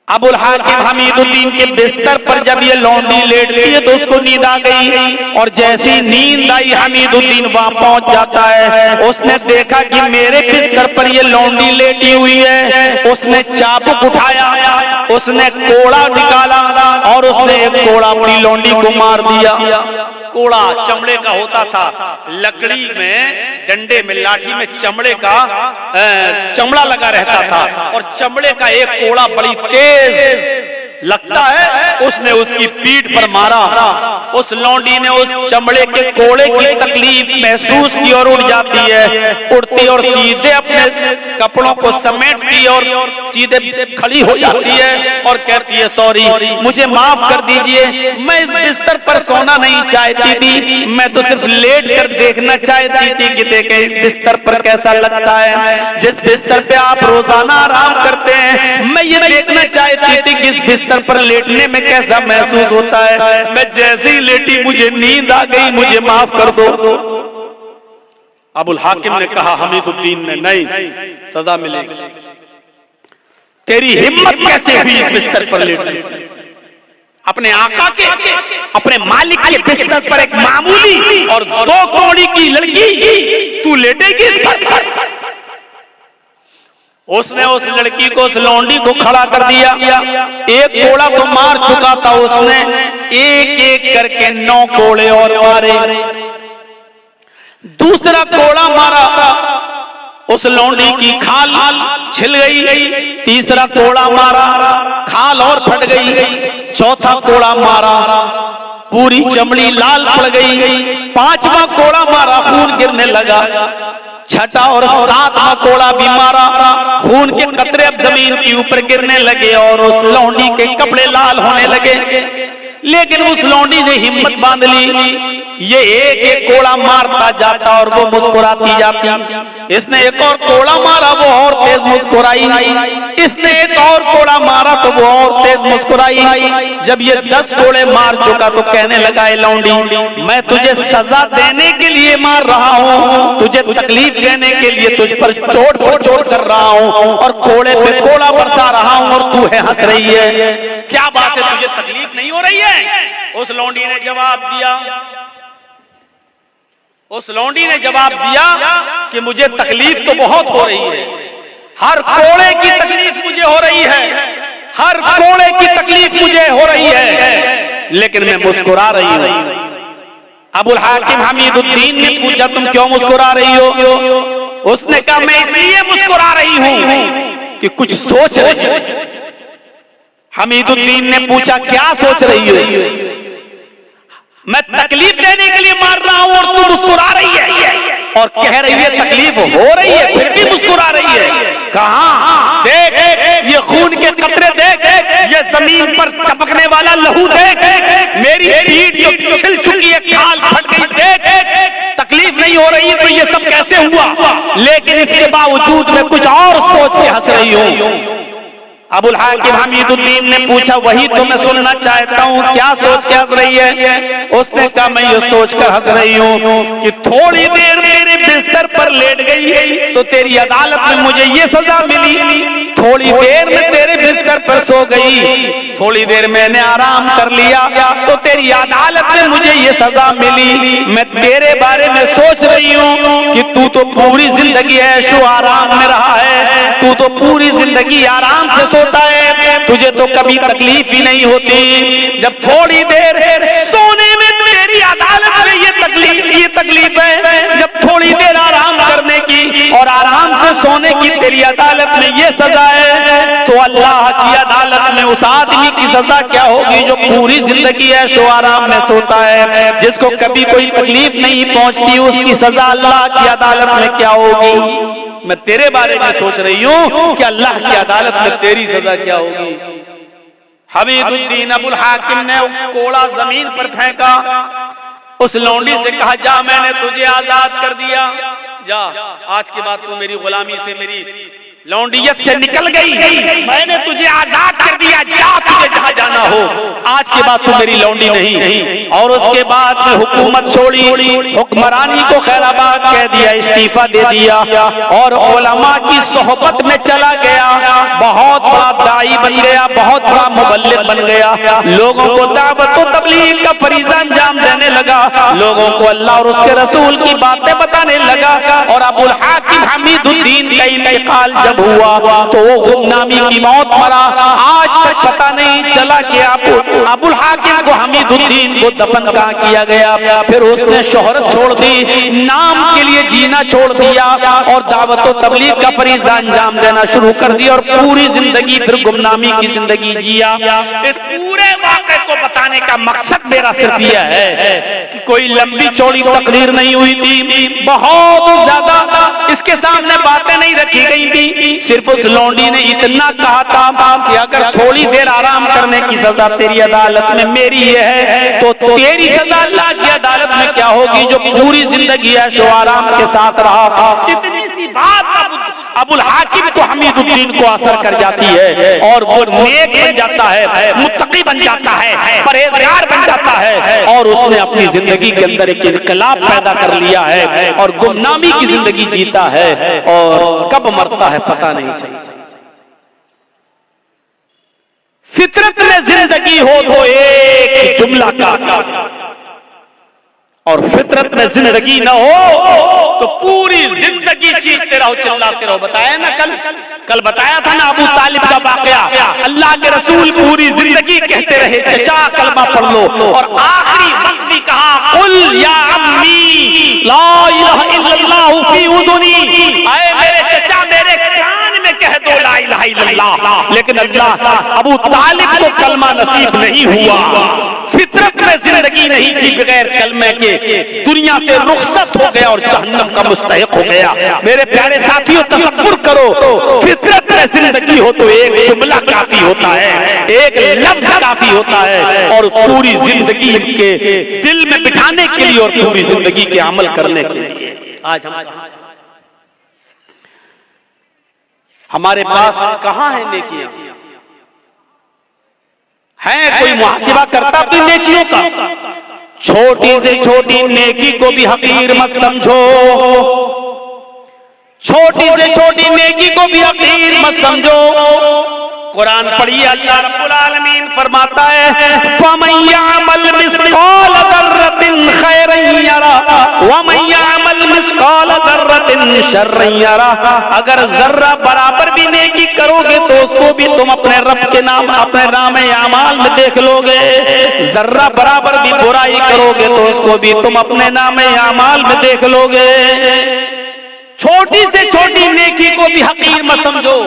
अबुल हाकिम हमीदुद्दीन के बिस्तर पर जब ये लौंडी लेटती है तो उसको नींद आ गई, और जैसी नींद आई हमीदुद्दीन वहां पहुंच जाता है। उसने देखा कि मेरे बिस्तर पर ये लौंडी लेटी हुई है। उसने चाबुक उठाया, उसने कोड़ा निकाला और उसने एक कोड़ा अपनी लौंडी को मार दिया। कोड़ा चमड़े का होता था, लकड़ी में, डंडे में, लाठी में चमड़े का चमड़ा लगा रहता था, और चमड़े का एक कोड़ा बड़ी तेज लगता है। उसने उसकी पीठ पर मारा। उस लौंडी ने उस चमड़े के कोड़े की तकलीफ महसूस की और उड़ जाती है, उड़ती और सीधे अपने कपड़ों को समेटती और सीधे खड़ी हो जाती है और कहती है सॉरी, मुझे माफ कर दीजिए, मैं इस बिस्तर पर सोना नहीं चाहती थी, मैं तो सिर्फ लेट कर देखना चाहती थी कि देखें बिस्तर पर कैसा लगता है। जिस बिस्तर पे आप रोजाना आराम करते हैं, मैं ये देखना चाहती थी कि इस बिस्तर पर लेटने में कैसा महसूस होता है। मैं जैसे ही लेटी मुझे नींद आ गई, मुझे माफ कर दो। अबुल हाकिम ने कहा हमीदुद्दीन ने, नहीं, सजा मिलेगी। तेरी हिम्मत कैसे हुई इस बिस्तर पर लेटने की? अपने आका के, अपने मालिक के बिस्तर पर एक मामूली और 2 कौड़ी की लड़की तू लेटेगी इस पर? उसने उस लड़की को, उस लौंडी को खड़ा कर दिया। एक कोड़ा तो मार चुका था उसने, एक एक करके 9 कोड़े और मारे। दूसरा कोड़ा मारा, उस लौंडी की खाल छिल गई। तीसरा कोड़ा मारा, खाल और फट गई। चौथा कोड़ा मारा, पूरी चमड़ी लाल पड़ गई। 5वां कोड़ा मारा, खून गिरने लगा। छठा और 7वां कोड़ा भी मारा, खून के कतरे अब जमीन के ऊपर गिरने लगे और उस लौंडी के कपड़े लाल होने लगे। लेकिन उस लौंडी ने हिम्मत बांध ली। ये एक एक कोड़ा मारता जाता और वो मुस्कुराती जाती। इसने एक और कोड़ा मारा, वो और तेज मुस्कुराई। इसने एक और कोड़ा मारा तो वो और तेज मुस्कुराई। जब ये 10 कोड़े मार चुका तो कहने लगा, ए लौंडी, मैं तुझे सजा देने के लिए मार रहा हूँ, तुझे तकलीफ देने के लिए तुझ पर चोट पर चोट कर रहा हूँ और कोड़े पे कोड़ा बरसा रहा हूँ और तू है हंस रही है। क्या बात है, तुझे तकलीफ नहीं हो रही है? उस लौंडी ने जवाब दिया, उस लौंडी ने जवाब दिया कि मुझे तकलीफ तो बहुत हो रही है, हर कोड़े की तकलीफ मुझे हो रही है, हर कोड़े की तकलीफ मुझे हो रही है, लेकिन मैं मुस्कुरा रही हूं। अबुल हाकिम हमीदुद्दीन ने पूछा, तुम क्यों मुस्कुरा रही हो? उसने कहा, मैं इसलिए मुस्कुरा रही हूं कि कुछ सोच रही हो। हमीदुद्दीन ने पूछा, क्या सोच रही हो? मैं तकलीफ देने के लिए मार रहा हूं और तू मुस्कुरा रही है और कह रही है तकलीफ हो रही है, फिर भी मुस्कुरा रही है। कहां? देख, ये खून के कतरे देख, ये जमीन पर टपकने वाला लहू देख, मेरी पीठ जो छिल चुकी है, खाल फट गई, देख, तकलीफ नहीं हो रही तो ये सब कैसे हुआ, लेकिन इसके बावजूद मैं कुछ और सोच के हंस रही हूँ। अबुल हाकिम हमीदुद्दीन ने पूछा, वही तो मैं सुनना चाहता हूँ, क्या सोच के हंस रही है? उसने कहा, मैं ये सोच कर हंस रही हूँ कि थोड़ी देर मेरे बिस्तर पर लेट गई तो तेरी अदालत में मुझे ये सजा मिली, थोड़ी देर में तेरे बिस्तर पर सो गई, थोड़ी देर मैंने आराम कर लिया तो तेरी अदालत में मुझे ये सजा मिली। मैं तेरे बारे में सोच रही हूँ कि तू तो पूरी जिंदगी ऐशो आराम में रहा है, तू तो पूरी जिंदगी आराम से सोता है, तुझे तो कभी तकलीफ ही नहीं होती। जब थोड़ी देर सोने में तेरी अदालत में ये तकलीफ है, जब थोड़ी देर आराम करने की और आराम से सोने की तेरी अदालत में ये सजा है, तो अल्लाह की अदालत में उस आदमी की सजा क्या होगी जो पूरी जिंदगी ऐशो आराम में सोता है, जिसको कभी कोई तकलीफ नहीं पहुंचती, उसकी सजा अल्लाह की अदालत में क्या होगी? मैं तेरे बारे में सोच रही हूँ कि अल्लाह की अदालत में तेरी सजा क्या होगी। हमीदुद्दीन अबुल हाकिम ने कोड़ा जमीन पर फेंका, उस लौंडी से कहा, जा मैंने तुझे आजाद कर दिया, जा आज के बाद तू मेरी गुलामी से, मेरी लौंडियत से निकल गई, मैंने तुझे आजाद कर दिया, जा तुझे जहां जाना हो, आज के बाद तू मेरी लौंडी नहीं। और उसके बाद में हुकूमत छोड़ी, हुक्मरानी को खैराबाद कह दिया, इस्तीफा दे दिया और उलमा की सोहबत में चला गया, बहुत बड़ा दाई बन गया, बहुत बड़ा मुबल्लिग बन गया, लोगों को दावत व तबलीग का फरीज़ा अंजाम देने लगा, लोगों को अल्लाह और उसके रसूल की बातें बताने लगा। और अबुल हाकिम हमीदुद्दीन का इंतकाल जब हुआ तो वो गुमनामी की मौत मरा, आज तक पता नहीं चला कि अबुल हाकिम को हमीदुद्दीन को दफन कहाँ किया गया। फिर उसने शोहरत छोड़ दी, नाम के लिए जीना छोड़ दिया और दावत व तबलीग का फरीज़ा अंजाम देना शुरू कर दिया और पूरी जिंदगी फिर गुमनामी की जिंदगी जिया। इस पूरे वाक़े को बताने का मकसद मेरा सिर्फ यह है कि कोई लंबी चौड़ी तकरीर नहीं हुई थी, बहुत ज्यादा इसके सामने बातें नहीं रखी गई थी, सिर्फ उस लौंडी ने इतना कहा था कि अगर थोड़ी देर आराम करने की सजा तेरी अदालत में मेरी ये है तो तेरी सजा अल्लाह की अदालत में क्या होगी जो पूरी जिंदगी ऐशो आराम के साथ रहा। इतनी सी बात अबुल हाकिम को हमीदुद्दीन को असर कर जाती है और वो नेक बन जाता है, मुत्तकी बन जाता है, परहेजगार बन जाता है और उसने अपनी जिंदगी के अंदर एक इनकलाब पैदा कर लिया है और गुमनामी की जिंदगी जीता है और कब मरता है पता नहीं चलता। फितरत में जिंदगी हो तो एक जुमला काफी, और फितरत में जिंदगी ना हो तो पूरी जिंदगी चीखते रहो, चिल्लाते रहो। बताया ना कल बताया था ना अबू तालिब का वाकया, अल्लाह के रसूल पूरी जिंदगी कहते रहे चचा कलमा पढ़ लो, और आखिरी वक्त भी कहा कुल या अम्मी ला इलाहा इल्लल्लाहु फी उज़ुनी, आए मेरे चचा मेरे कान में कह दो ला इलाहा इल्लल्लाह। लेकिन अल्लाह अबू तालिब को कलमा नसीब नहीं हुआ, फितरत में जिंदगी नहीं थी, बगैर कलमे के दुनिया से रुखसत हो गया और जहन्नम का मुस्तहिक हो गया। मेरे प्यारे साथियों तसव्वुर करो, फितरत में जिंदगी हो तो एक जुमला काफी होता है, एक लफ्ज काफी होता है और पूरी जिंदगी के दिल में बिठाने के लिए और पूरी जिंदगी के अमल करने के लिए। आज हमारे पास कहाँ है नेकियां? है कोई मुहासिबा करता अपनी नेकियों का? छोटी से छोटी नेकी को भी हकीर मत समझो, छोटी से छोटी नेकी को भी हकीर मत समझो। कुरान पढ़िए, अल्लाह रब्बुल आलमीन फरमाता है फमन यअमल मिस्काल ज़र्रतिन खैरन यरा वमन यअमल मिस्काल ज़र्रतिन शर्रन यरा। अगर जर्रा बराबर भी नेकी करोगे तो उसको भी तुम अपने रब के नाम अपने नामे आमाल में देख लोगे, जर्रा बराबर भी बुराई करोगे तो उसको भी तुम अपने नामे आमाल में देख लोगे। छोटी से छोटी नेकी को भी हकीर मत समझो।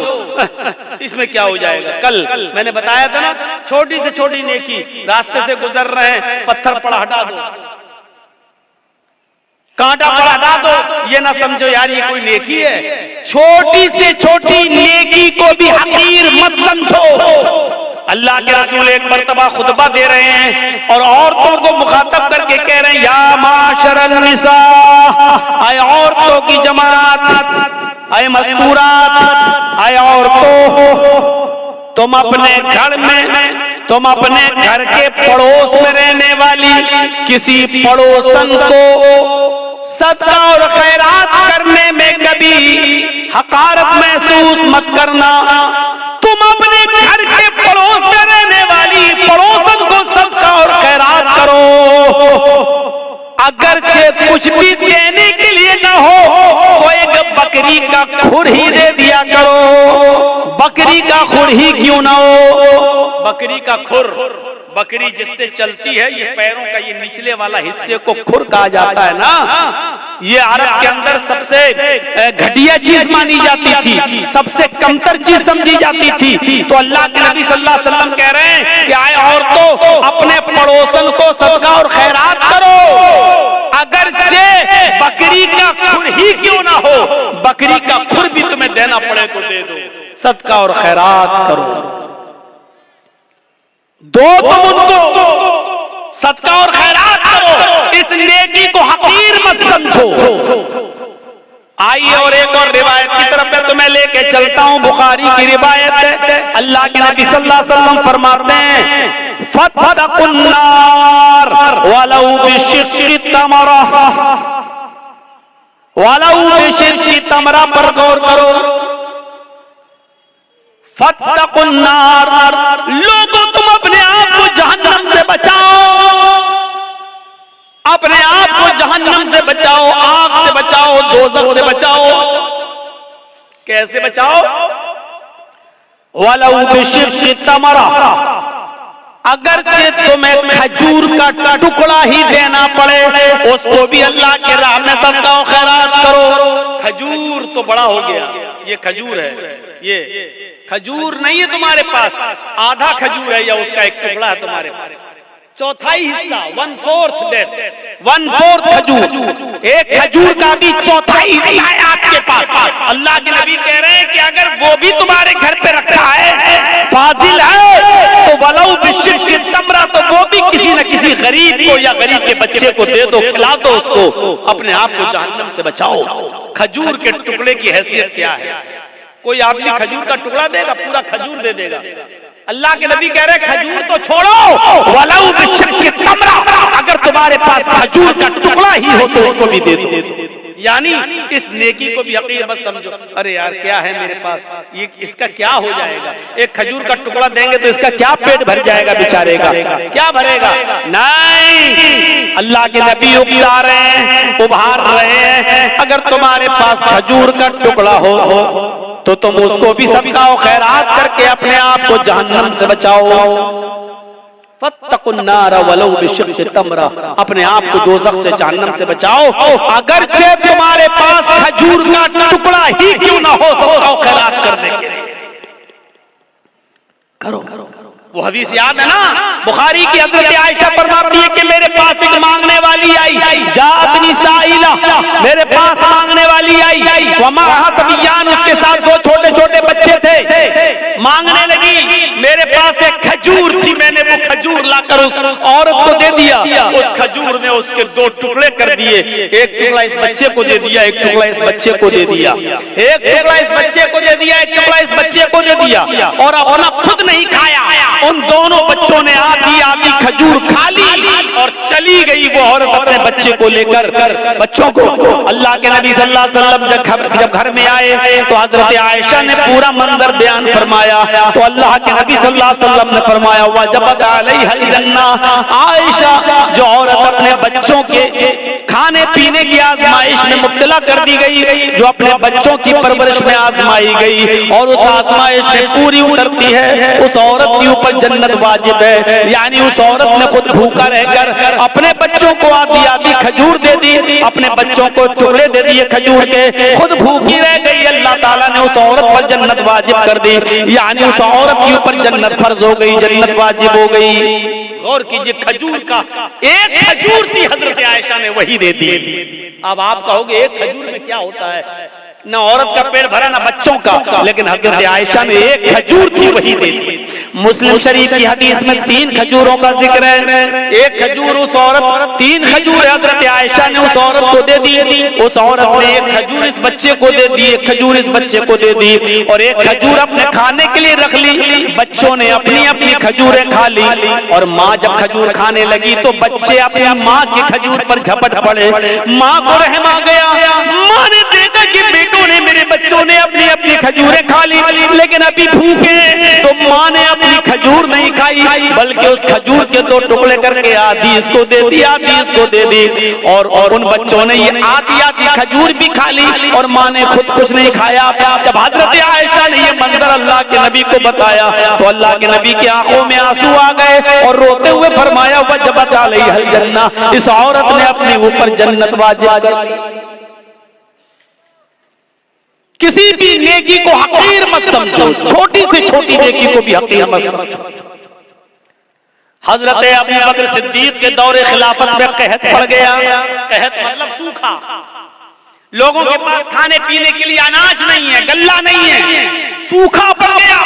इसमें क्या हो जाएगा? कल मैंने बताया था ना, छोटी से छोटी नेकी, रास्ते से गुजर रहे हैं पत्थर पड़ा हटा दो, कांटा पड़ा हटा दो, ये ना समझो यार ये कोई नेकी है। छोटी से छोटी नेकी को भी हकीर मत समझो। अल्लाह के रसूल एक मर्तबा खुतबा दे रहे हैं और औरतों को मुखातब करके करके कह रहे हैं, या माशरन निसा, आए औरतों की जमात, आए मस्तूरात, आए औरतों, तुम अपने घर में, तुम अपने घर के पड़ोस में रहने वाली किसी पड़ोसन को सदका और खैरात करने में कभी हकारत महसूस मत करना। तुम अपने घर के पड़ोस में रहने वाली पड़ोसन को सदका और खैरात करो, अगरचे कुछ भी देने के लिए ना हो तो एक बकरी का खुर ही दे दिया करो। बकरी का खुर ही क्यों ना हो, बकरी का खुर, बकरी जिससे चलती है, ये पैरों का ये निचले वाला हिस्से को खुर कहा जाता है ना, ये अरब के अंदर सबसे घटिया चीज मानी जाती थी, सबसे कमतर चीज समझी जाती थी। तो अल्लाह के नबी सल्लल्लाहु अलैहि वसल्लम कह रहे हैं कि आए औरतों, अपने पड़ोसन को सदका और खैरात करो, अगरचे बकरी का खुर ही क्यों ना हो, बकरी का खुर भी तुम्हें देना पड़े तो दे दो, सदका और खैरात करो, दो तुम उनको, सदका और खैरात करो, इस नेकी को हकीर मत समझो। आइए और एक और रिवायत की तरफ मैं तुम्हें लेके चलता हूं, बुखारी की रिवायत है। अल्लाह के नबी सल्लल्लाहु अलैहि वसल्लम फरमाते हैं, फतकुन नार वलौ बिशिक्की तमरा, वलौ बिशिक्की तमरा पर गौर करो। फतकुन नार, लोगों तुम अपने आप को जहन्नम से बचाओ, अपने आप को जहन्नम से बचाओ, आग से बचाओ, दोज़ख से बचाओ। कैसे बचाओ? वलौ बिशिक्की तमरा, अगरचे तुम्हें खजूर का टुकड़ा ही देना पड़े, उसको भी अल्लाह के राह में सदका और खैरात करो। खजूर तो बड़ा हो गया, ये खजूर है, ये खजूर नहीं है तुम्हारे पास, आधा खजूर है या उसका एक टुकड़ा है तुम्हारे पास, चौथाई हिस्सा, 1/4 डेट, 1/4 खजूर, एक खजूर का भी चौथाई हिस्सा है आपके पास। अल्लाह के नबी कह रहे हैं कि अगर वो भी तुम्हारे घर पे रखा है, फाजिल है, तो वलौ बिशिक्की तमरा, तो वो भी किसी न किसी गरीब को या गरीब के बच्चे को दे दो, खिला दो उसको, अपने आप को जहन्नम से बचाओ। खजूर के टुकड़े की हैसियत क्या है? कोई आदमी खजूर का टुकड़ा देगा, पूरा खजूर दे देगा। अल्लाह के नबी कह रहे खजूर तो छोड़ो, वलौ बिशिक्की तमरा, अगर तुम्हारे पास खजूर का टुकड़ा ही हो तो उसको भी दे दो। यानी इस नेकी को भी हकीर मत समझो, अरे यार क्या है मेरे पास, ये इसका क्या हो जाएगा, एक खजूर का टुकड़ा देंगे तो इसका क्या पेट भर जाएगा बेचारे का, क्या भरेगा? नहीं, अल्लाह के नबी उकसा रहे हैं, उभार रहे हैं, अगर तुम्हारे पास खजूर का टुकड़ा हो तो तुम उसको भी सदका और खैरात करके अपने आप को जहन्नम से बचाओ। फत्तकुन नार वलौ बिशिक्की तमरा, अपने आप को दोज़ख से जहन्नम से बचाओ, अगरचे तुम्हारे पास खजूर का टुकड़ा ही क्यों ना हो, सदका और खैरात करने के लिए करो। वो हदीस याद है ना, बुखारी की हज़रत आयशा फरमाती है कि मेरे पास एक मांगने वाली आई, जाअतनी साइला, मेरे पास मांगने वाली आई, वमाहा सबियान, उसके साथ दो छोटे छोटे बच्चे थे, मांगने लगी, मेरे पास एक खजूर थी, मैंने वो खजूर लाकर उस औरत को दे दिया, उस खजूर ने उसके दो टुकड़े कर दिए, एक टुकड़ा इस बच्चे को दे दिया, एक टुकड़ा इस बच्चे को दे दिया, एक टुकड़ा इस बच्चे को दे दिया, एक टुकड़ा इस बच्चे को दे दिया, और अपना खुद नहीं खाया, उन दोनों बच्चों ने आधी आधी खजूर खा ली और चली गई वो औरत अपने बच्चे को लेकर। बच्चों को अल्लाह के नबी सल्लल्लाहु अलैहि वसल्लम जब घर में आए तो हज़रत आयशा ने पूरा मंजर बयान फरमाया, तो अल्लाह के नबी सल्लल्लाहु अलैहि वसल्लम ने फरमाया, वजबत अलैहा जन्ना, आयशा जो औरत अपने बच्चों के खाने पीने की आजमाइश में मुब्तला कर दी गई, जो अपने बच्चों की परवरिश में आजमाई गई और उस आजमाइश में पूरी उतरती है, उस औरत के ऊपर जन्नत वाजिब है। यानी उस औरत ने खुद भूखा रहकर अपने बच्चों को आधी आधी खजूर दे दी, अपने बच्चों को टुकड़े दे दिए खजूर के, खुद भूखी रह गई, अल्लाह ताला ने उस औरत पर जन्नत वाजिब कर दी, यानी उस औरत के ऊपर जन्नत फर्ज हो गई, जन्नत वाजिब हो गई। गौर कीजिए, खजूर का एक खजूर थी, हजरत आयशा ने वही दे दी। अब आप कहोगे एक खजूर में क्या होता है, न औरत का पेट भरा न बच्चों का, लेकिन हजरत आयशा ने एक खजूर थी वही दे दी। मुस्लिम शरीफ की हदीस में 3 खजूरों का जिक्र है। एक खजूर उस औरत, 3 खजूर हजरत आयशा ने उस औरत को दे दी। उस औरत ने एक खजूर इस बच्चे को दे दी, एक खजूर इस बच्चे को दे दी, और एक खजूर अपने खाने के लिए रख ली। बच्चों ने अपनी अपनी खजूरें खा ली, और माँ जब खजूर खाने लगी तो बच्चे अपनी माँ की खजूर पर झपट पड़े। माँ को रहम आ गया। माँ ने देखा कि बेटों ने, मेरे बच्चों ने अपनी अपनी खजूरें खा ली, लेकिन अभी भूखे। तो माँ ने अपनी खजूर नहीं खाई, बल्कि उस खजूर के 2 टुकड़े करके आधी इसको दे दी, आधी इसको दे दी, और उन बच्चों ने ये आधी आधी खजूर भी खा ली, और माँ ने खुद कुछ नहीं खाया। जब हजरत आयशा ने ये मंजर अल्लाह के नबी को बताया तो अल्लाह के नबी की आंखों में आंसू आ गए, और रोते हुए फरमाया वजबत अलैहिल जन्ना, इस औरत ने अपने ऊपर जन्नत वाजिब कर दी। किसी भी नेकी को हकीर मत समझो, छोटी से छोटी नेकी को भी हकीर मत समझो। हजरत अबू बकर सिद्दीक के दौरे खिलाफत में कहत पड़ गया। कहत मतलब सूखा, लोगों के पास खाने पीने के लिए अनाज नहीं है, गल्ला नहीं है, सूखा पड़ गया।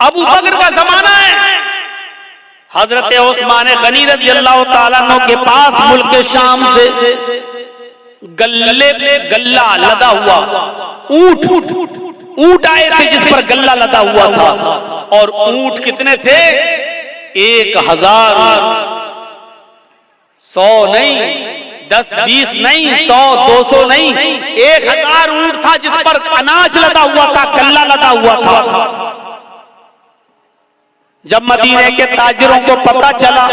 अबू बकर का जमाना है। हजरत उस्मान गनी रज़ी अल्लाह तआला अन्हु के पास मुल्क शाम से गल्ला लदा हुआ ऊंट आए थे, जिस पर गल्ला लदा हुआ था। और ऊंट कितने थे? 1000, 100 नहीं, 10-20 नहीं, 100-200 नहीं, 1000 ऊंट था जिस पर अनाज लदा हुआ था, गल्ला लदा हुआ था। जब मदीने के ताजिरों को पता चला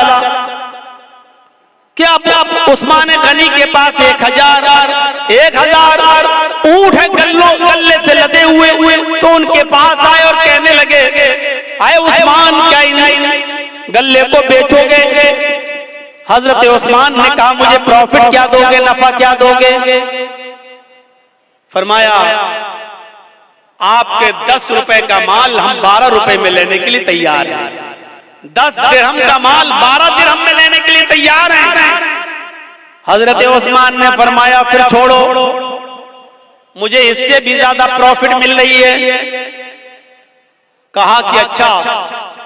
कि अब उस्मान गनी के पास 1000 ऊंट है गल्ले से लदे हुए, तो उनके पास आए और कहने लगे, आए उस्मान, क्या नहीं गल्ले को बेचोगे? हजरत उस्मान ने कहा, मुझे प्रॉफिट क्या दोगे, नफा क्या दोगे? फरमाया, आपके 10 रुपए का माल हम 12 रुपए में लेने के लिए तैयार हैं। 10 दिरहम का माल 12 दिरहम में लेने के लिए तैयार हैं। हजरत उस्मान ने फरमाया, फिर छोड़ो, मुझे इससे भी ज्यादा प्रॉफिट मिल रही है। कहा कि अच्छा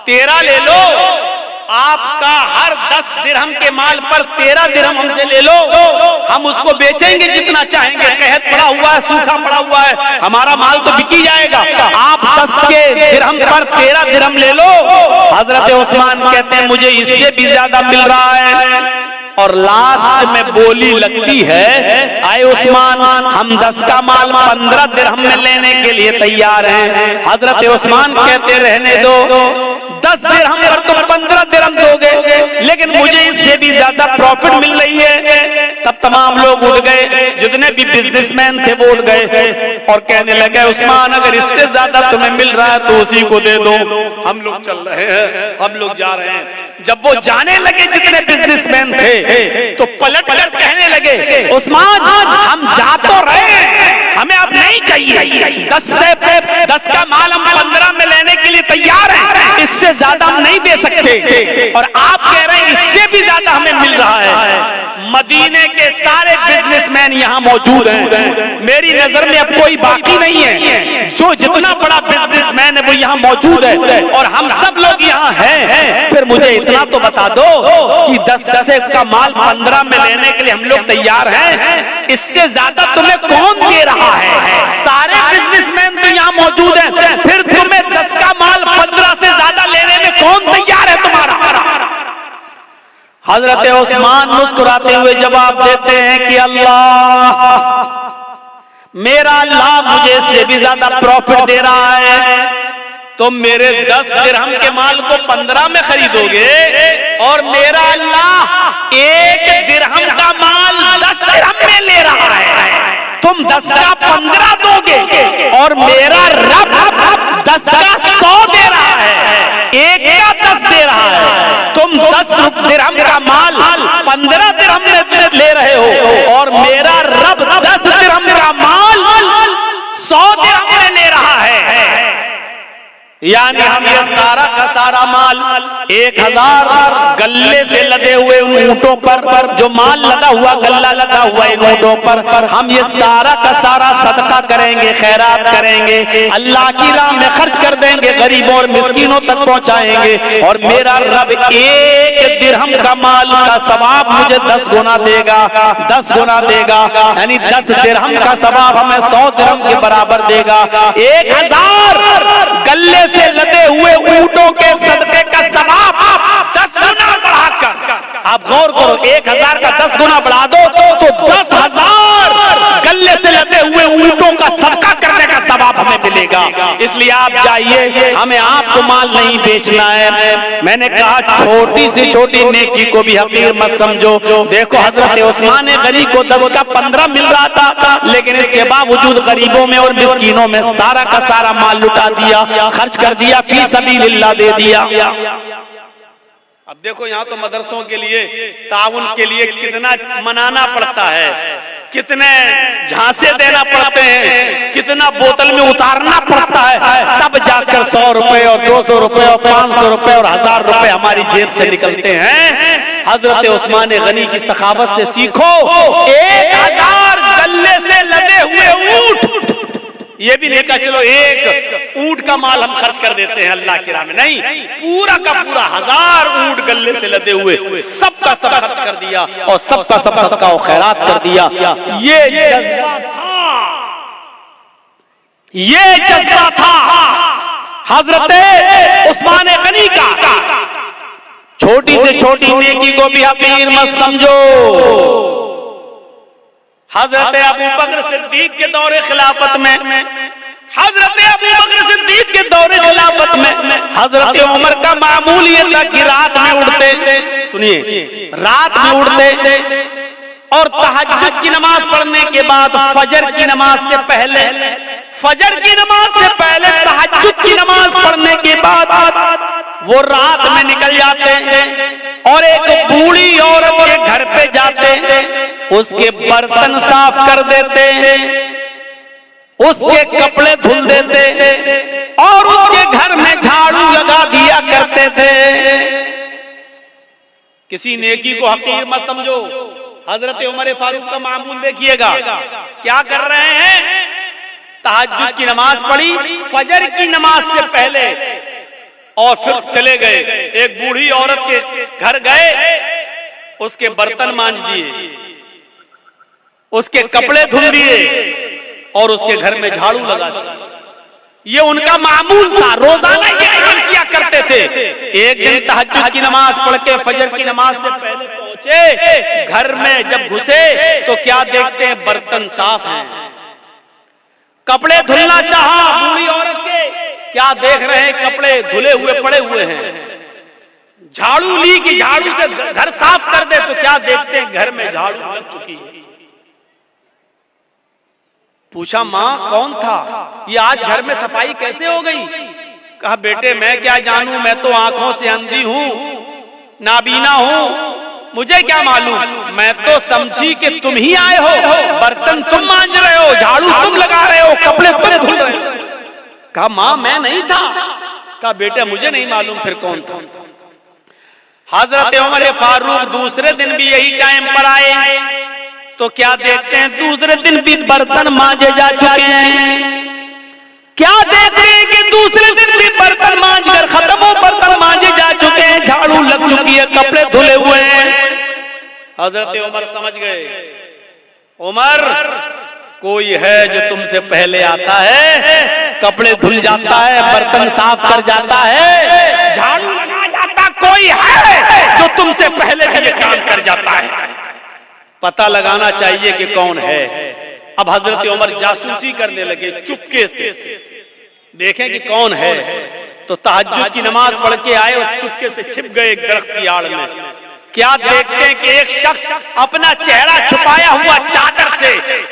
13 ले लो, आपका हर 10 दिरहम के माल पर 13 दिरहम हमसे ले लो, हम उसको बेचेंगे जितना चाहेंगे। कहत पड़ा हुआ है, सूखा पड़ा हुआ है, हमारा माल तो बिकी जाएगा, आप 10 के दिरहम पर 13 दिरहम ले लो। हजरत उस्मान कहते हैं, मुझे इससे भी ज्यादा मिल रहा है। और लास्ट में बोली लगती है, आए उस्मान, हम 10 का माल 15 दिरहम में लेने के लिए तैयार हैं। हजरत उस्मान कहते, रहने दो, 10 दिरहम पर तुम 15 दिरहम दोगे, लेकिन मुझे इससे भी ज्यादा प्रॉफिट मिल रही है। तब तमाम लोग उठ गए, जितने भी बिजनेसमैन थे वो उठ गए और कहने लगे, उस्मान, अगर इससे ज्यादा तुम्हें मिल रहा है तो उसी को दे दो, हम लोग चल रहे हैं, हम लोग जा रहे हैं। जब वो जाने लगे जितने बिजनेसमैन थे, तो पलट कर कहने लगे, उस्मान, हम जा तो रहे हैं, हमें अब नहीं चाहिए, 10 का माल हम 15 में लेने के लिए तैयार हैं, इससे ज्यादा हम नहीं दे सकते, और आप कह रहे हैं इससे भी ज्यादा हमें मिल रहा है। मदीने के सारे बिजनेसमैन यहाँ मौजूद हैं, मेरी नजर में अब कोई बाकी नहीं है, जो जितना बड़ा बिजनेसमैन है वो यहाँ मौजूद है, और हम सब लोग यहाँ हैं। फिर मुझे इतना तो बता दो कि 10 का माल 15 में लेने के लिए हम लोग तैयार हैं, इससे ज्यादा तुम्हें कौन दे रहा है? सारे बिजनेसमैन तो यहाँ मौजूद हैं, फिर तुम्हें 10 का माल 15 से ज्यादा लेने में कौन तैयार है तुम्हारा? हजरत उस्मान मुस्कुराते हुए जवाब देते हैं कि अल्लाह, मेरा अल्लाह मुझे इससे भी ज्यादा प्रॉफिट दे रहा है, तो मेरे 10 दिरहम के माल को 15 में खरीदोगे, और मेरा अल्लाह 1 दिरहम का माल 10 दिरहम में ले रहा है, तुम 10 का 15 दोगे, और मेरा रब 10 का 100 दे रहा है, 1 का 10 दे रहा है, तुम 10 दिरहम का माल 15 दिरहम में ले रहे हो, और मेरा रब 10 दिरहम का माल 100 दिरहम में ले रहा है। यानी हम ये सारा का सारा माल 1000 गल्ले से लदे हुए उन ऊंटों पर जो माल लदा हुआ, गल्ला लदा हुआ इन ऊंटों पर हम ये सारा का सारा सदका करेंगे, खैरात करेंगे, अल्लाह की राह में खर्च कर देंगे, गरीबों और मिस्कीनों तक पहुंचाएंगे। और मेरा रब 1 दिरहम का माल का सवाब मुझे 10 गुना देगा, 10 गुना देगा। यानी 10 दिरहम का सवाब हमें 100 दिरहम के बराबर देगा। 1000 गल्ले से लदे हुए ऊंटों के सदके का सवाब 10 गुना बढ़ाकर, आप गौर करो, 1000 का 10 गुना बढ़ा दो तो 10,000 गल्ले से लदे हुए ऊंटों का सदका करने का सवाब हमें मिलेगा। इसलिए आप जाइए, हमें आपको माल नहीं बेचना है। मैंने कहा छोटी से छोटी नेकी को भी हकीर मत समझो। देखो हजरत उस्मान गनी को 10 का 15 मिल रहा था, लेकिन इसके बावजूद गरीबों में और मिस्कीनों में सारा का सारा माल लुटा दिया, खर्च कर दिया, फी सबीलिल्लाह दे दिया। अब देखो यहाँ तो मदरसों के लिए ताउन के लिए कितना मनाना पड़ता है, कितने झांसे देना पड़ते हैं, कितना बोतल में उतारना पड़ता है, तब जाकर 100 रुपए और 200 रुपए और 500 रुपए और 1000 रुपए हमारी जेब से निकलते हैं। हजरत उस्मान गनी की सखावत से सीखो। 1000 गल्ले से लदे हुए ऊंट, ये भी लेकर चलो, एक ऊंट का माल हम खर्च कर देते हैं अल्लाह की राह में, नहीं, पूरा का पूरा 1000 ऊंट गल्ले से लदे हुए सबका सब खर्च कर दिया और सबका सब सदका और खैरात कर दिया। ये जज्बा था, ये जज्बा था हजरत उस्मान गनी का। छोटी से छोटी नेकी को भी हकीर मत समझो। हजरत अबू बकर सिद्दीक के दौरे खिलाफत में, हजरत अबू बकर सिद्दीक के दौरे खिलाफत में हजरत उमर का मामूल ये था कि रात में उठते, सुनिए, रात में उठते और तहज्जुद की नमाज पढ़ने के बाद फजर की नमाज से पहले, फजर की नमाज से पहले तहज्जुद की नमाज पढ़ने के बाद वो रात में निकल जाते और एक बूढ़ी औरत के घर पे जाते, उसके बर्तन साफ कर देते, उसके कपड़े धुल देते और उसके घर में झाड़ू लगा दिया करते थे। किसी नेकी को हकीर मत समझो। हजरत उमर फारूक का मामूल देखिएगा, क्या कर रहे हैं, तहज्जुद की नमाज पढ़ी फजर की नमाज से पहले और फिर चले गए, एक बूढ़ी औरत के घर गए, उसके बर्तन मांज दिए, उसके कपड़े धुल दिए और उसके घर में झाड़ू लगा दिया। ये उनका मामूल था, रोजाना ये अमल किया करते थे। एक दिन तहज्जुद की नमाज पढ़ के फजर की नमाज से पहले पहुंचे, घर में जब घुसे तो क्या देखते हैं, बर्तन साफ हैं। कपड़े धुलना चाहा बूढ़ी औरत के, क्या देख रहे हैं, कपड़े धुले हुए पड़े हुए हैं। झाड़ू ली कि झाड़ू से घर साफ कर दे, तो क्या देखते हैं, घर में झाड़ू लग चुकी है। पूछा, माँ कौन था, ये आज घर में सफाई कैसे हो गई? कहा, बेटे मैं क्या जानूं, मैं तो आंखों से अंधी हूँ, नाबीना हूँ, मुझे क्या मालूम, मैं तो समझी कि तुम ही आए हो, बर्तन तुम मांज रहे हो, झाड़ू तुम लगा रहे हो, कपड़े तुम धुल रहे हो। कहा, माँ मैं नहीं था। कहा, बेटा मुझे नहीं मालूम फिर कौन था। हजरत उमर फारूक दूसरे दिन भी यही टाइम पर आए तो क्या देखते हैं, दूसरे दिन भी बर्तन मांजे जा चुके हैं। क्या देखते हैं कि दूसरे दिन भी बर्तन मांज कर खत्म हो, बर्तन मांजे जा चुके हैं, झाड़ू लग चुकी है, कपड़े धुले हुए हैं। हजरत उमर समझ गए, उमर कोई है जो तुमसे पहले आता है, कपड़े धुल जाता है, बर्तन साफ कर जाता है, झाड़ू लगा जाता, कोई है जो तुमसे पहले भी ये काम कर जाता है। पता लगाना चाहिए कि कौन है। अब हजरत उमर जासूसी करने लगे, चुपके से देखें कि कौन है। तो तहज्जुद की नमाज पढ़ के आए और चुपके से छिप गए एक दरख्त की आड़ में। क्या देखते हैं कि एक शख्स अपना चेहरा छुपाया हुआ चादर से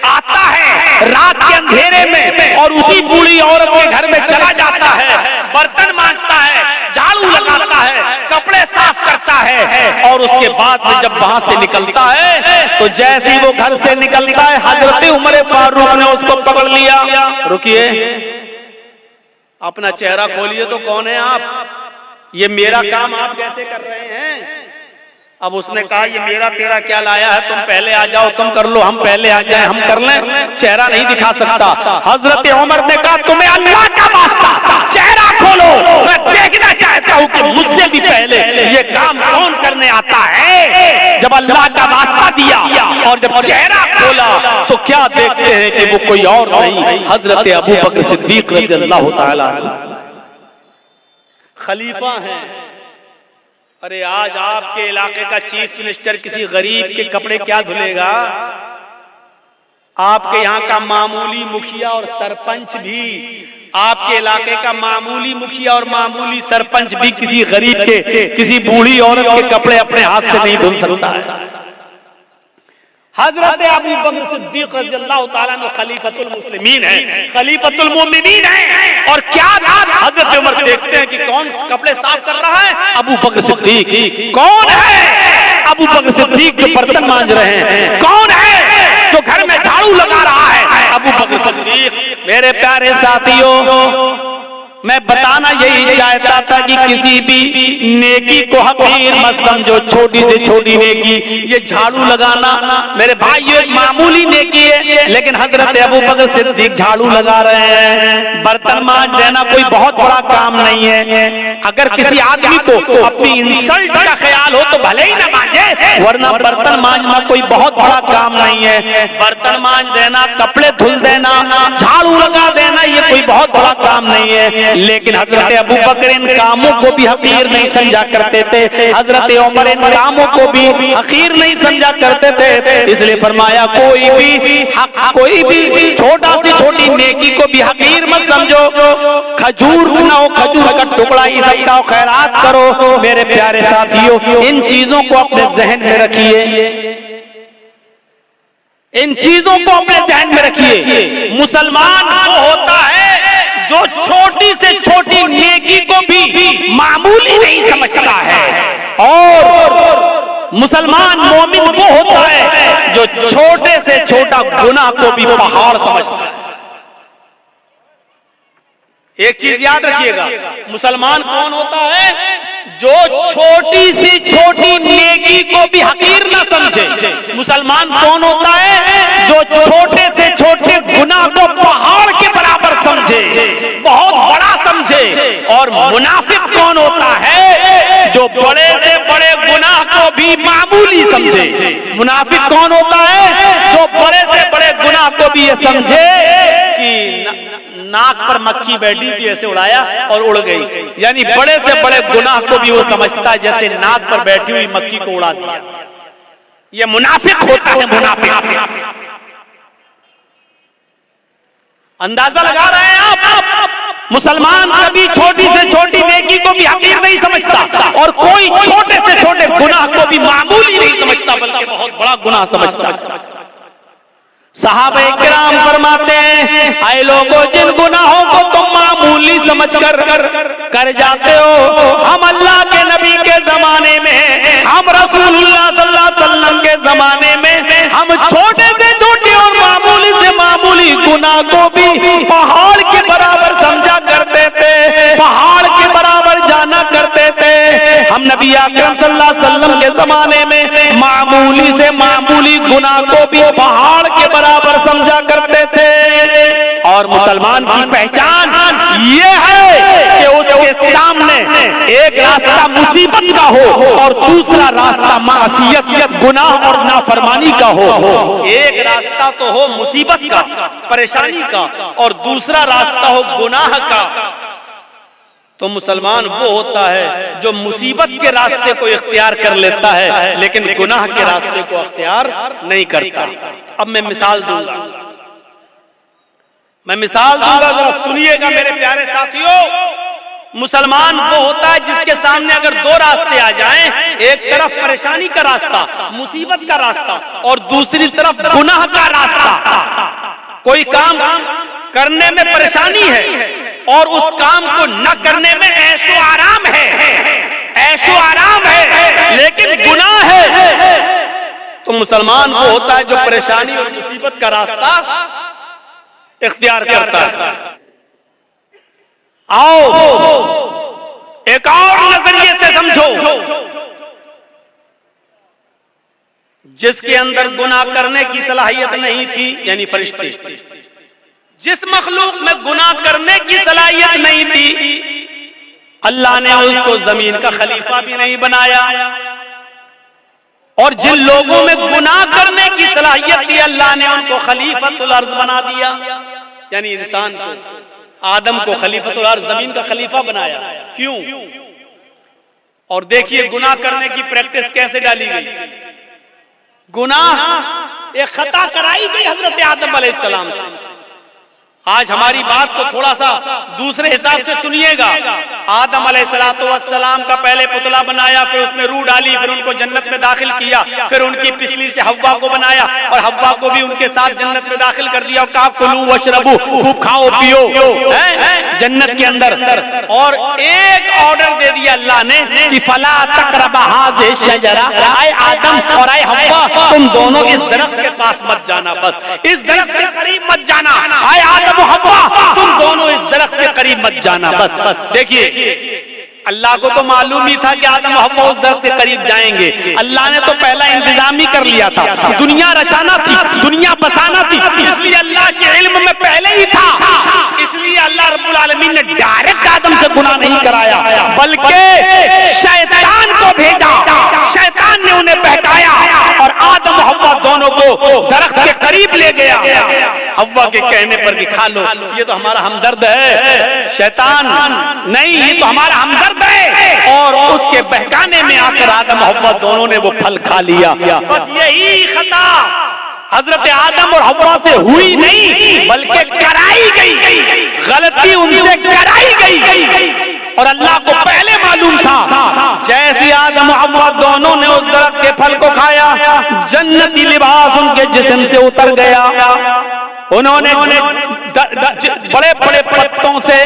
आता है रात के अंधेरे में और उसी बूढ़ी औरत के घर में चला जाता है, बर्तन मांजता है, झाड़ू लगाता है, कपड़े साफ करता है और उसके बाद में जब वहां से निकलता है तो जैसे ही वो घर से निकलता है, हजरत उमर फारूक ने उसको पकड़ लिया। रुकिए, अपना चेहरा खोलिए तो कौन है आप? ये मेरा काम आप कैसे कर रहे हैं? अब उसने कहा ये मेरा तेरा क्या लाया है, तुम पहले आ जाओ, तुम कर लो, हम पहले आ जाए, हम कर लें। चेहरा नहीं दिखा सकता। हजरत उमर ने कहा तुम्हें अल्लाह का वास्ता चेहरा खोलो, मैं देखना चाहता हूं कि मुझसे भी पहले ये काम कौन करने आता है। जब अल्लाह का वास्ता दिया और जब चेहरा खोला तो क्या देखते हैं कि वो कोई और नहीं, हजरत अबू बकर सिद्दीक रज़ी अल्लाह तआला खलीफा हैं। अरे आज आपके इलाके का चीफ मिनिस्टर किसी गरीब के कपड़े क्या धुलेगा? आपके यहाँ का मामूली मुखिया और सरपंच भी, आपके इलाके का मामूली मुखिया और मामूली सरपंच भी किसी गरीब के, किसी बूढ़ी औरत के कपड़े अपने हाथ से नहीं धुल सकता है। हजरत अबू बकर सिद्दीक रज़ी अल्लाह तआला अन्हु खलीफतुल मुस्लिमीन है, खलीफतुल मोमिनीन है। और क्या हजरत उमर देखते हैं कि कौन कपड़े साफ कर रहा है? अबू बकर सिद्दीक। कौन है अबू बकर सिद्दीक जो बर्तन मांज रहे हैं? कौन है जो घर में झाड़ू लगा रहा है? अबू बकर सिद्दीक। मेरे प्यारे साथियों, मैं बताना यही चाहता था कि किसी भी नेकी को हकीर मत समझो, छोटी से छोटी नेकी। ये झाड़ू लगाना मेरे भाई ये एक मामूली नेकी है, लेकिन हजरत अबू बकर सिद्दीक झाड़ू लगा रहे हैं। बर्तन मांज देना कोई बहुत बड़ा काम नहीं है। अगर किसी आदमी को अपनी इंसल्ट का ख्याल हो तो भले ही ना मांजे, वरना बर्तन मांजना कोई बहुत बड़ा काम नहीं है। बर्तन मांज देना, कपड़े धुल देना, झाड़ू लगा देना, ये कोई बहुत बड़ा काम नहीं है। लेकिन हजरत अबू बकर इन कामों को भी हकीर नहीं समझा करते थे। हजरत उमर इन कामों को भी हकीर नहीं समझा करते थे। इसलिए फरमाया कोई भी छोटा से छोटी नेकी को भी हकीर मत समझो। खजूर बनाओ, खजूर का टुकड़ा ही सबका खैरात करो। मेरे प्यारे साथियों, इन चीजों को अपने जहन में रखिए, इन चीजों को अपने ध्यान में रखिए। मुसलमान वो होता है जो छोटी से छोटी नेकी को भी मामूली नहीं समझता है, और मुसलमान मोमिन वो होता है जो छोटे से छोटा गुनाह को भी पहाड़ समझता है। एक चीज याद रखिएगा, मुसलमान कौन होता है? जो छोटी सी छोटी नेकी को भी हकीर ना समझे। मुसलमान कौन होता है? जो छोटे से छोटे गुनाह को पहाड़ के बराबर समझे, बहुत बड़ा समझे। और मुनाफिक कौन होता है? जो बड़े से बड़े गुनाह को भी मामूली समझे। मुनाफिक कौन होता है? जो बड़े से बड़े गुनाह को भी ये समझे कि नाक पर मक्खी बैठी थी, ऐसे उड़ाया और उड़ गई। यानी बड़े से बड़े गुनाह को भी वो समझता है जैसे नाक पर बैठी हुई मक्खी को उड़ा दिया। ये मुनाफिक होता है, मुनाफिक। अंदाजा लगा रहे हैं आप? मुसलमान कभी छोटी से छोटी नेकी को भी हकीर नहीं समझता, और कोई छोटे से छोटे गुनाह को भी मामूली नहीं समझता, बल्कि बहुत बड़ा गुनाह समझता है। सहाबा किराम फरमाते हैं, आए लोगों जिन गुनाहों को तुम मामूली समझकर कर जाते हो, हम अल्लाह के नबी के जमाने में, हम रसूलुल्लाह सल्लल्लाहु अलैहि वसल्लम के जमाने में, हम छोटे से छोटे और मामूली से मामूली गुनाह को भी पहाड़ के बराबर समझा करते थे, पहाड़ के बराबर जाना करते थे। हम नबी अकरम सल्लल्लाहु अलैहि वसल्लम के जमाने में मामूली से मामूली गुनाह को भी पहाड़ के बराबर समझा करते थे। और मुसलमान की पहचान ये है कि उसके सामने एक रास्ता मुसीबत का हो और दूसरा रास्ता मासियत, गुनाह और नाफरमानी का हो। एक रास्ता तो हो मुसीबत का, परेशानी का, और दूसरा रास्ता हो गुनाह का। तो मुसलमान वो होता है जो मुसीबत के रास्ते को इख्तियार कर लेता है, लेकिन गुनाह के रास्ते को इख्तियार नहीं करता। अब मैं मिसाल दूंगा, जरा सुनिएगा मेरे प्यारे साथियों। मुसलमान वो होता है जिसके सामने अगर दो रास्ते आ जाएं, एक तरफ परेशानी का रास्ता, मुसीबत का रास्ता, और दूसरी तरफ गुनाह का रास्ता। कोई काम करने में परेशानी है और उस काम को न करने में ऐशो आराम है, लेकिन गुनाह है। तो मुसलमान वो होता है जो परेशानी और मुसीबत का रास्ता इख्तियार करता है। आओ एक और नजरिए से समझो, जिसके अंदर गुनाह करने की सलाहियत नहीं थी, यानी फरिश्ते, जिस मखलूक में गुनाह करने की सलाहियत नहीं थी, अल्लाह ने उसको जमीन का खलीफा भी नहीं बनाया। और जिन लोगों में गुनाह करने की सलाहियत थी, अल्लाह ने उनको खलीफतुल अर्ज बना दिया, यानी इंसान को, आदम को खलीफतुल अर्ज, जमीन का खलीफा बनाया। क्यों? और देखिए गुनाह करने की प्रैक्टिस कैसे डाली गई। गुनाह एक खता कराई गई हजरत आदम अलैहिस्सलाम से। आज हमारी बात को थोड़ा सा दूसरे हिसाब से सुनिएगा। आदम अलैहिस्सलाम का पहले पुतला बनाया, फिर उसमें रूह डाली, फिर उनको जन्नत में दाखिल किया, फिर उनकी पिछली से हव्वा को बनाया और हव्वा को भी उनके साथ जन्नत में दाखिल कर दिया। और कहा कुलू वशरबू, खूब खाओ पियो जन्नत के अंदर। और एक ऑर्डर दे दिया अल्लाह ने कि फला तक़रबा हाज़िहि शजरा, आए आदम और आए हव्वा, तुम दोनों इस दरख्त के पास मत जाना, बस इस दरख्त के करीब मत जाना। आए आदम हव्वा, तुम दोनों इस दरख्त के करीब मत जाना, बस। देखिए अल्लाह को तो मालूम ही था कि आदम हव्वा उस दरख्त के करीब जाएंगे। अल्लाह ने तो पहला इंतजाम ही कर लिया था, दुनिया रचाना थी, दुनिया बसाना थी, इसलिए अल्लाह के इल्म में पहले ही था। इसलिए अल्लाह रब्बुल आलमीन ने डायरेक्ट आदम से गुनाह नहीं कराया, बल्कि शैतान को भेजा। शैतान ने उन्हें बहकाया और आदम हव्वा दोनों को दरख्त के करीब ले गया, हव्वा के कहने पर कि खा लो, ये तो हमारा हमदर्द है। शैतान नहीं, ये तो हमारा हमदर्द है। और उसके बहकाने में आकर आदम हव्वा दोनों ने वो फल खा लिया। बस यही खता हजरत आदम और हव्वा से हुई नहीं, बल्कि कराई गई, गलती उनसे कराई गई। और अल्लाह को पहले मालूम था, जैसे आदम और हव्वा दोनों ने उस दरख्त के फल को खाया, जन्नती लिबास उनके जिस्म से उतर गया। उन्होंने बड़े बड़े पत्तों से,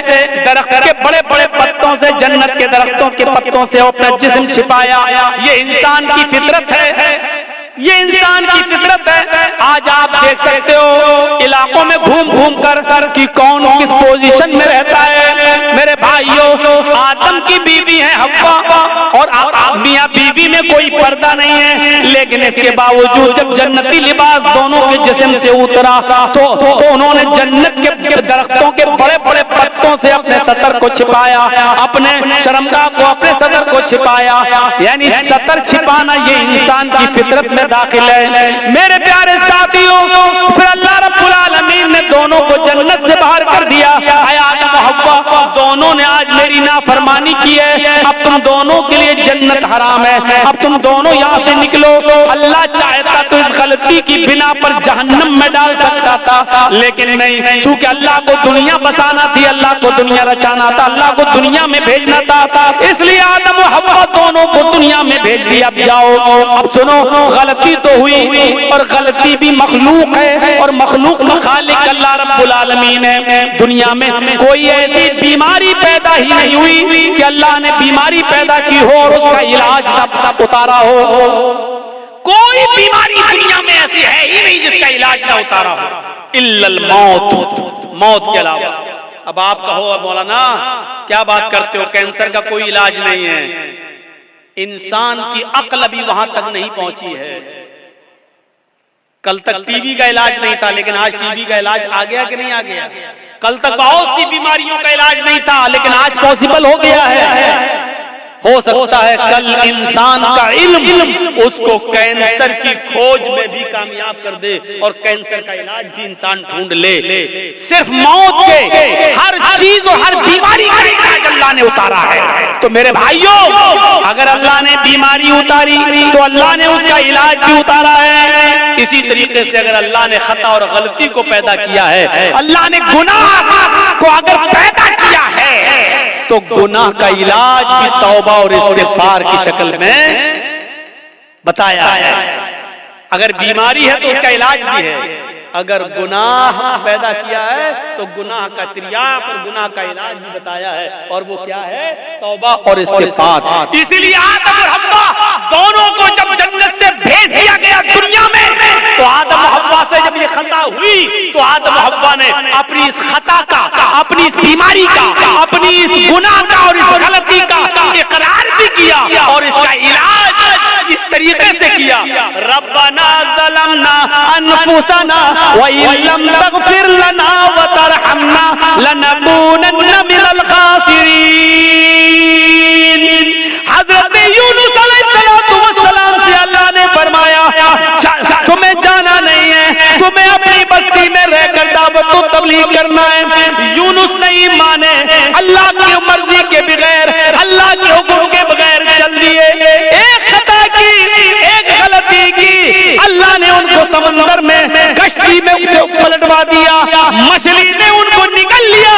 दरख्त के बड़े बड़े पत्तों से, जन्नत के दरख्तों के पत्तों से अपना जिस्म छिपाया। ये इंसान की फितरत है, ये इंसान की फितरत है। आज आप देख सकते हो इलाकों में घूम घूम कर कि कौन किस पोजीशन में रहता है। मेरे भाइयों, आदम की बीवी है हव्वा, और मियां बीवी में कोई पर्दा नहीं है, लेकिन इसके बावजूद जब जन्नती लिबास दोनों के जिस्म से उतरा तो उन्होंने जन्नत के दरख्तों के बड़े बड़े पत्तों से अपने सतर को छिपाया, अपने शर्मगाह को, अपने सतर को छिपाया। यानी सतर छिपाना ये इंसान की फितरत में दाखिल है। मेरे प्यारे साथियों, फिर अल्लाह रब्बुल आलमीन ने दोनों को जन्नत से बाहर कर दिया। आदम हव्वा दोनों ने आज मेरी नाफरमानी की है, अब तुम दोनों के लिए जन्नत हराम है, अब तुम दोनों यहाँ से निकलो। अल्लाह चाहता तो इस गलती की बिना पर जहन्नम में डाल सकता था, लेकिन नहीं, चूंकि अल्लाह को दुनिया बसाना थी, अल्लाह को दुनिया रचाना था, अल्लाह को दुनिया में भेजना था, इसलिए आदम और हव्वा दोनों को दुनिया में भेज दिया। अब जाओ, अब सुनो, गलती तो हुई और गलती भी मखलूक है, और मखलूक का खालिक अल्लाह रब्बुल आलमीन है। दुनिया में कोई ऐसी बीमारी पैदा ही नहीं हुई कि अल्लाह ने बीमारी पैदा की हो और उसका इलाज तब उतारा हो। कोई बीमारी दुनिया में ऐसी है ही नहीं जिसका इलाज ना उतारा हो, इल्लल मौत, मौत के अलावा। अब आप कहो मौलाना क्या बात करते हो, कैंसर का कोई इलाज नहीं है। इंसान की अक्ल अभी वहां तक नहीं पहुंची है। कल तक टीबी का इलाज नहीं था, लेकिन आज टीबी का इलाज आ गया कि नहीं आ गया? कल तक बहुत सी बीमारियों का इलाज नहीं था, लेकिन आज पॉसिबल हो गया है। हो सकता है कल इंसान का इल्म उसको कैंसर की खोज में भी कामयाब कर दे और कैंसर का इलाज भी इंसान ढूंढ ले। सिर्फ मौत के हर चीज और हर बीमारी का इलाज अल्लाह ने उतारा है। तो मेरे भाइयों, अगर अल्लाह ने बीमारी उतारी तो अल्लाह ने उसका इलाज भी उतारा है। इसी तरीके से अगर अल्लाह ने खता और गलती को पैदा किया है, अल्लाह ने गुनाह को अगर पैदा किया है, तो गुनाह का इलाज भी तौबा और इस्तिग़फ़ार की शक्ल में बताया है। अगर बीमारी है तो उसका इलाज भी है, अगर गुनाह पैदा किया है तो गुनाह का तिर्याक और गुनाह का इलाज भी बताया है, और वो क्या है? तौबा और इस्तिग़फ़ार। इसीलिए आदम और हव्वा दोनों को जब जन्नत से भेज दिया गया दुनिया में, तो आदम और हव्वा से जब ये खता हुई तो आदम हव्वा ने अपनी इस खता का, अपनी इस बीमारी का, अपनी इस गुनाह का और इस गलती का इकरार भी किया और इसका इलाज इस तरीके से किया। रब्बना ज़लमना अनफुसना व इल्लम तगफिर लना व तरहमना लनकूनन्न मिनल खासिरीन। हज़रत यूनुस अलैहिस्सलाम से अल्लाह ने फरमाया तुम्हें जाना नहीं है, तुम्हें अपनी बस्ती में रहकर दावत व तबलीग करना है। यूनुस नहीं माने, अल्लाह की मर्जी के बगैर, अल्लाह के हुक्म के बगैर चल दिए। एक खता की, एक गलती की, अल्लाह ने उनको समंदर में कश्ती में उसे पलटवा दिया, मछली ने उनको निकल लिया।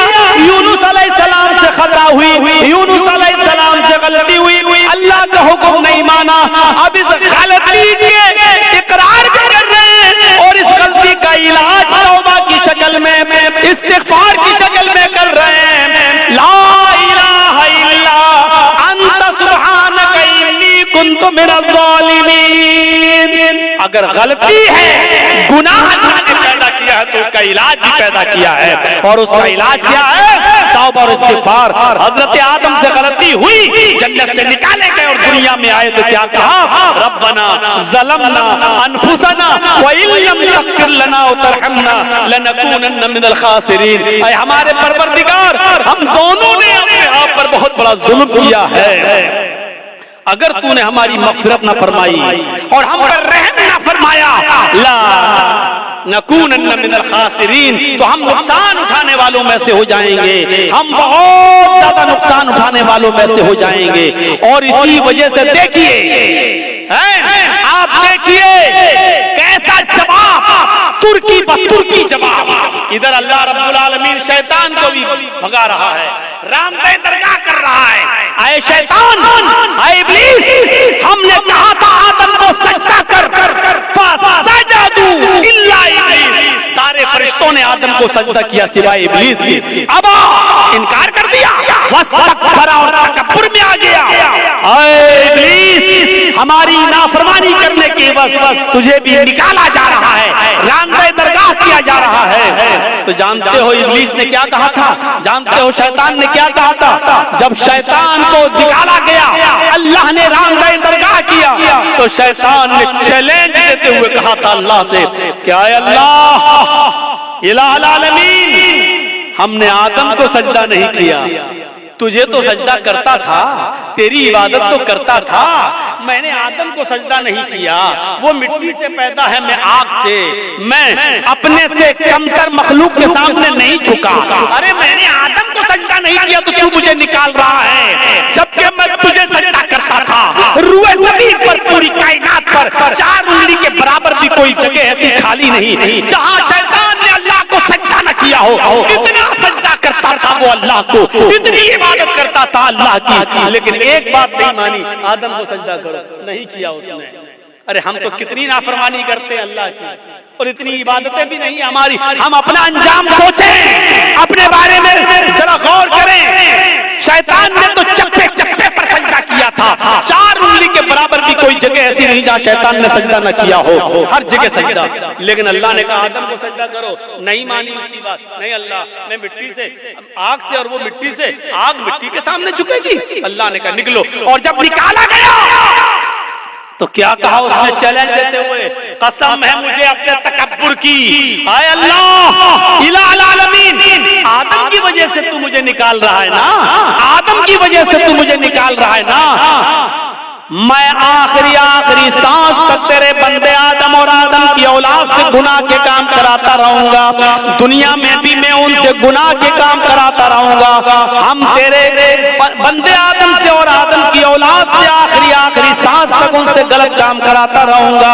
यूनुस अलैहिस्सलाम से खता हुई, यूनुस अलैहिस्सलाम से गलती हुई, अल्लाह का हुक्म नहीं माना। अब इस गलती के इकरार भी कर रहे हैं और इस गलती का इलाज तौबा की शक्ल में, इस्तिग़फ़ार की शक्ल में कर रहे हैं। ला इलाहा इल्ला अंत सुब्हानका इन्नी कुन्तु मिनज़ ज़ालिमीन। अगर गलती है, गुनाह ने पैदा किया है तो उसका इलाज भी पैदा किया है और उसका इलाज क्या है? तौबा और इस्तिग़फ़ार। हज़रत आदम से गलती हुई, जन्नत से निकाले गए और दुनिया में आए तो क्या कहा? रब्बना ज़लमना अनफुसना व इल्लम तग़फिर लना व तरहमना लनकूनन्न मिनल खासिरीन। ऐ हमारे परवरदिगार, हम दोनों ने अपने आप पर बहुत बड़ा जुल्म किया है। अगर तूने हमारी मग़फ़िरत न फरमाई और हम पर रहम न फरमाया, ला नकूनन्न मिनल खासिरीन, तो हम नुकसान उठाने वालों में से हो जाएंगे, हम बहुत ज्यादा नुकसान उठाने वालों में से हो जाएंगे। और इसी वजह से देखिए, आप देखिए कैसा जवाब, तुर्की बतुर्की जवाब। इधर अल्लाह रब्बुल आलमीन शैतान को भी भगा रहा है, रामदेव दरगाह कर रहा है। आए शैतान, आए इब्लीस, हमने कहा था आदम को सजदा कर, फसजदू इल्ला इब्लीस। सारे फरिश्तों ने आदम को सजदा किया सिवाय इब्लीस के। अब इनकार कर दिया, वस्तकबरा और तकब्बुर में आ गया। आए इब्लीस, हमारी नाफरमानी करने के बस तुझे भी निकाला जा रहा है, रामदेव दरगाह किया जा रहा है। तो जानते हो इब्लीस ने क्या कहा था? जानते हो शैतान ने क्या कहा था? जब शैतान को निकाला गया, अल्लाह ने रामदेव दरगाह किया तो शैतान ने चैलेंज देते हुए कहा था अल्लाह से, क्या अल्लाह इलाहुल आलमीन, हमने आदम को सजदा नहीं किया, तुझे तो सजदा करता था, तेरी इबादत तो करता था, मैंने आदम को सजदा नहीं किया। वो मिट्टी से पैदा है, मैं आग से, मैं अपने से कमतर मखलूक के सामने नहीं झुका। अरे मैंने आदम को सजदा नहीं किया तो तू मुझे निकाल रहा है, जबकि मैं तुझे सजदा करता था। रूए ज़मीन पर, पूरी कायनात पर 4 उंगली के बराबर भी कोई जगह ऐसी खाली नहीं जहाँ शैतान ने अल्लाह को सजदा न किया हो। इतना सजदा करता था वो अल्लाह को, इतनी इबादत करता था अल्लाह की, लेकिन एक बात नहीं मानी, आदम को सजदा करो, नहीं किया उसने। अरे हम तो कितनी नाफरमानी करते हैं अल्लाह की और इतनी इबादतें भी नहीं हमारी। हम अपना अंजाम सोचें, अपने बारे में जरा गौर करें। शैतान ने तो चप्पे चप्पे पर सजदा किया था, 4 उंगली के बराबर भी कोई जगह ऐसी नहीं जहाँ शैतान ने सजदा न किया हो, हर जगह सजदा। लेकिन अल्लाह ने कहा आदम को सजदा करो, नहीं मानी उसकी बात। नहीं अल्लाह, मैं मिट्टी से, आग से, और वो मिट्टी से, आग मिट्टी के सामने झुकेगी। अल्लाह ने कहा निकलो, और जब निकाला गया तो क्या कहा उसने चैलेंज देते हुए, कसम है मुझे अपने तकब्बुर की, आए अल्लाह इलाहुल आलमीन, आदम की वजह से तू मुझे निकाल रहा है ना, आदम की वजह से तू मुझे निकाल रहा है ना, मैं आखिरी सांस तक तेरे बंदे आदम और आदम की औलाद से गुनाह के काम कराता रहूंगा, दुनिया में भी मैं उनसे गुनाह के काम कराता रहूंगा। हम तेरे बंदे आदम से और आदम की औलाद से आखिरी सांस तक उनसे गलत काम कराता रहूंगा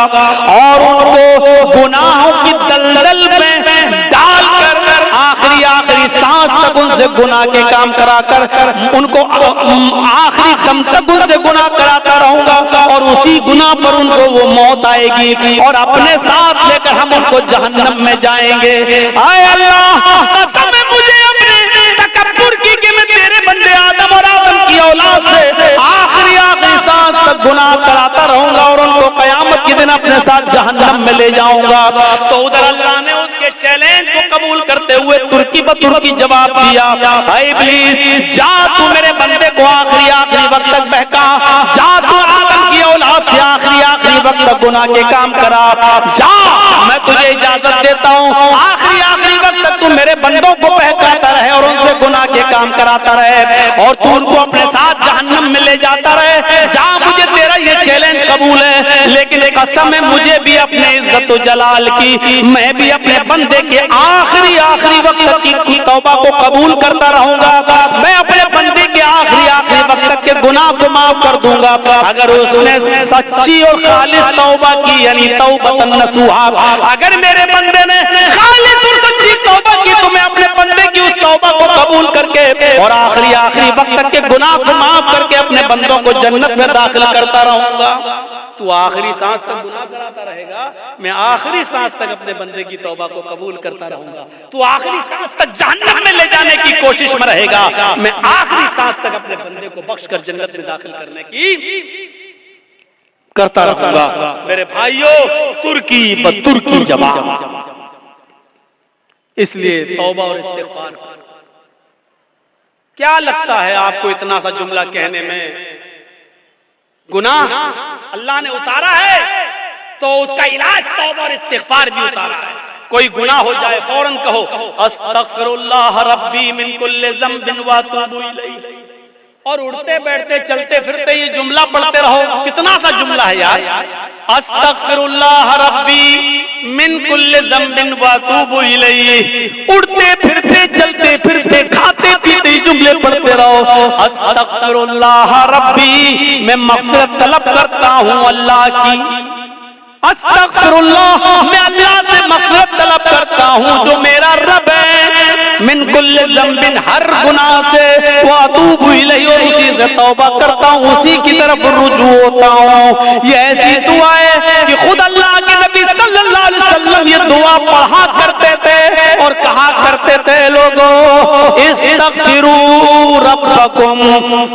और उनको गुनाहों की दलदल में डालकर आखिरी सांस तक उनसे गुनाह के काम कराकर उनको आखिरी दम तक उनसे गुनाह कराता रहूंगा और उसी गुनाह पर उनको वो मौत आएगी और अपने साथ लेकर हम उनको जहन्नम में जाएंगे। आए अल्लाह, कसम है मुझे अपने तकब्बुर की कि मैं तेरे बंदे आदम और आदम की औलाद से आखिरी सांस तक गुनाह कराता रहूंगा और उनको क़यामत के दिन अपने साथ जहन्नम में ले जाऊंगा। तो उधर अल्लाह ने उसके चैलेंज को कबूल करते हुए तुर्की ब तुर्की जवाब दिया, हाय इब्लीस जा तू मेरे बंदे को आखिरी वक्त तक बहका, जा तू आदम की औलाद से आखिरी वक्त तक गुनाह के काम करा, जा मैं तुझे इजाजत देता हूँ आखिरी वक्त तक तू मेरे बंदों को बहकाता रहे और उनसे गुनाह के काम कराता रहे और तू उनको अपने साथ जहन्नम में ले जाता रहे। जा मुझे तेरा ये चैलेंज कबूल है, लेकिन एक कसम है मुझे भी अपने इज्जत व जलाल की, मैं भी अपने बंदे के आखिरी वक्त की तौबा को कबूल करता रहूंगा, मैं अपने बंदे के आखिरी वक्त तक के गुनाह को माफ कर दूंगा अगर उसने सच्ची और खालिस तौबा की, यानी तौबतन नसूहा। अगर मेरे बंदे ने खालिस और सच्ची तौबा की तो मैं अपने बंदे की उस तौबा को कबूल करके और आखिरी वक्त तक के गुनाह को माफ करके अपने बंदों को जन्नत में दाखिल करता रहूंगा। तू आखिरी सांस तक गुनाह कराता रहेगा, मैं आखिरी सांस तक अपने बंदे की तौबा को कबूल करता रहूंगा। तू आखिरी सांस तक जहन्नम में ले जाने की कोशिश में रहेगा, मैं आखिरी सांस तक अपने बंदे को बख्श कर जन्नत में दाखिल करने की करता रहूंगा। मेरे भाइयों, तुर्की ब तुर्की जवाब। इसलिए तौबा और इस्तिग़फ़ार। क्या लगता है आपको इतना सा जुमला कहने में? गुनाह अल्लाह ने उतारा है तो उसका इलाज तौबा और इस्तिग़फ़ार भी उतारा है। कोई गुनाह हो जाए फौरन कहो अस्तग़फ़िरुल्लाह रब्बी मिन कुल्लि ज़ंबिन व अतूबु इलैहि, और उड़ते बैठते चलते फिरते ये जुमला पढ़ते रहो। कितना सा जुमला है यार, अस्तग़फ़िरुल्लाह रब्बी मिन कुल्लि ज़ंबिन व अतूबु इलैहि। उड़ते फिरते चलते फिरते खाते पीते जुमले पढ़ते रहो। अस्तग़फ़िरुल्लाह रब्बी, मैं मग़फ़िरत तलब करता हूँ अल्लाह की। अस्तग़फ़िरुल्लाह, मैं अल्लाह से मग़फ़िरत तलब करता हूँ जो मेरा रब है। मिन कुल्लि ज़ंबिन, हर गुनाह से, व अतूबु इलैहि, और उसी से तौबा करता हूँ, उसी की तरफ रुजू होता हूँ। ये ऐसी दुआ है कि खुद अल्लाह के नबी सल्लल्लाहु अलैहि वसल्लम ये दुआ पढ़ा करते थे और कहा करते थे, लोगों इस्तग़फ़िरू रब्बकुम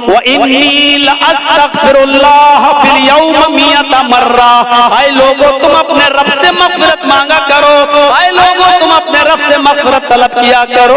व इन्नी लअस्तग़फ़िरुल्लाह फिल यौम मियत मर्रा। आए लोगों तुम अपने रब से मग़फ़िरत मांगा करो, आए लोगों तुम अपने रब से मग़फ़िरत तलब किया करो।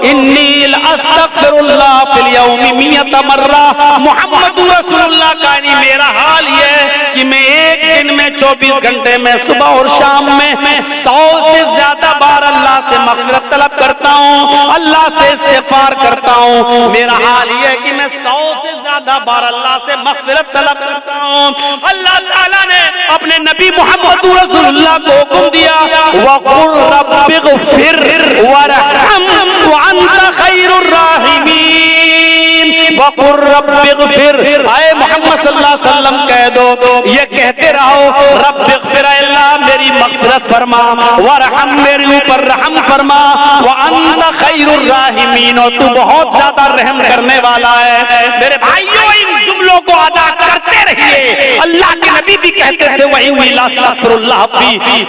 इन्नी लअस्तग़फ़िरुल्लाह फिल यौम मियत मर्रा। मुहम्मदुर रसूलुल्लाह का नहीं, मेरा हाल ये है कि मैं एक दिन में 24 घंटे में सुबह और शाम में 100 से ज्यादा बार अल्लाह से मग़फ़िरत तलब करता हूँ, अल्लाह से इस्तिग़फ़ार करता हूँ। मेरा हाल ये है कि मैं 100 से ज्यादा बार अल्लाह से मग़फ़िरत तलब करता हूँ। अल्लाह ताला ने अपने नबी मोहम्मद रसूलुल्लाह को हुक्म दिया, वक़ुल रब्बिग़फ़िर वरहम व अंत खैरुर राहिमीन। वक़ुल रब्बिग़फ़िर, आए मोहम्मद सल्लल्लाहु अलैहि वसल्लम कह दो, ये कहते रहो, रब्बिग़फ़िर, अल्लाह मेरी मग़फ़िरत फरमा, वरहम, मेरे ऊपर रहम फरमा, व अंत खैरुर राहिमीन, और तू बहुत ज्यादा रहम करने वाला है। मेरे भाइयों, इन जुमलों को अदा करते रहिए। अल्लाह के नबी भी कहते थे वही अस्तग़फ़िरुल्लाह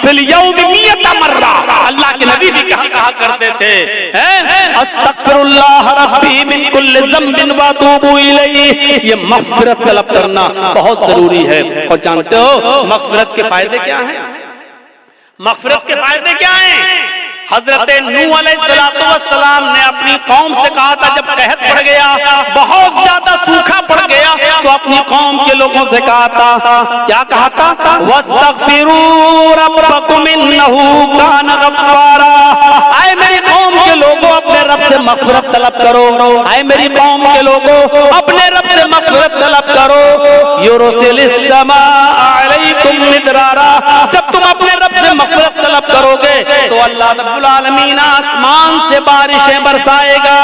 फिल यौम मियत मर्रा। अल्लाह के नबी भी कहा करते थे, अस्तग़फ़िरुल्लाह रब्बी मिन कुल्लि ज़ंबिन व अतूबु इलैहि। ये मग़फ़िरत तलब करना बहुत जरूरी है। और जानते हो मग़फ़िरत के फायदे क्या हैं? मग़फ़िरत के फायदे क्या हैं? हजरत नूह अलैहिस्सलाम ने अपनी कौम से कहा था, जब कहत पड़ गया, बहुत ज्यादा सूखा पड़ गया, तो अपनी कौम के लोगों से कहा था, क्या कहा था? वस्तग़फ़िरू रब्बकुम इन्नहु कान गफ़्फ़ारा। आए मेरी कौम के लोगों, अपने रब से मग़फ़िरत तलब करो। आए मेरी कौम के लोगों, अपने रब से मग़फ़िरत तलब करो। युरसिलिस समाअ अलैकुम मिदरारा। जब तुम अपने रब से मग़फ़िरत तलब करोगे तो अल्लाह रब्बुल आलमीन आसमान से बारिशें बरसाएगा।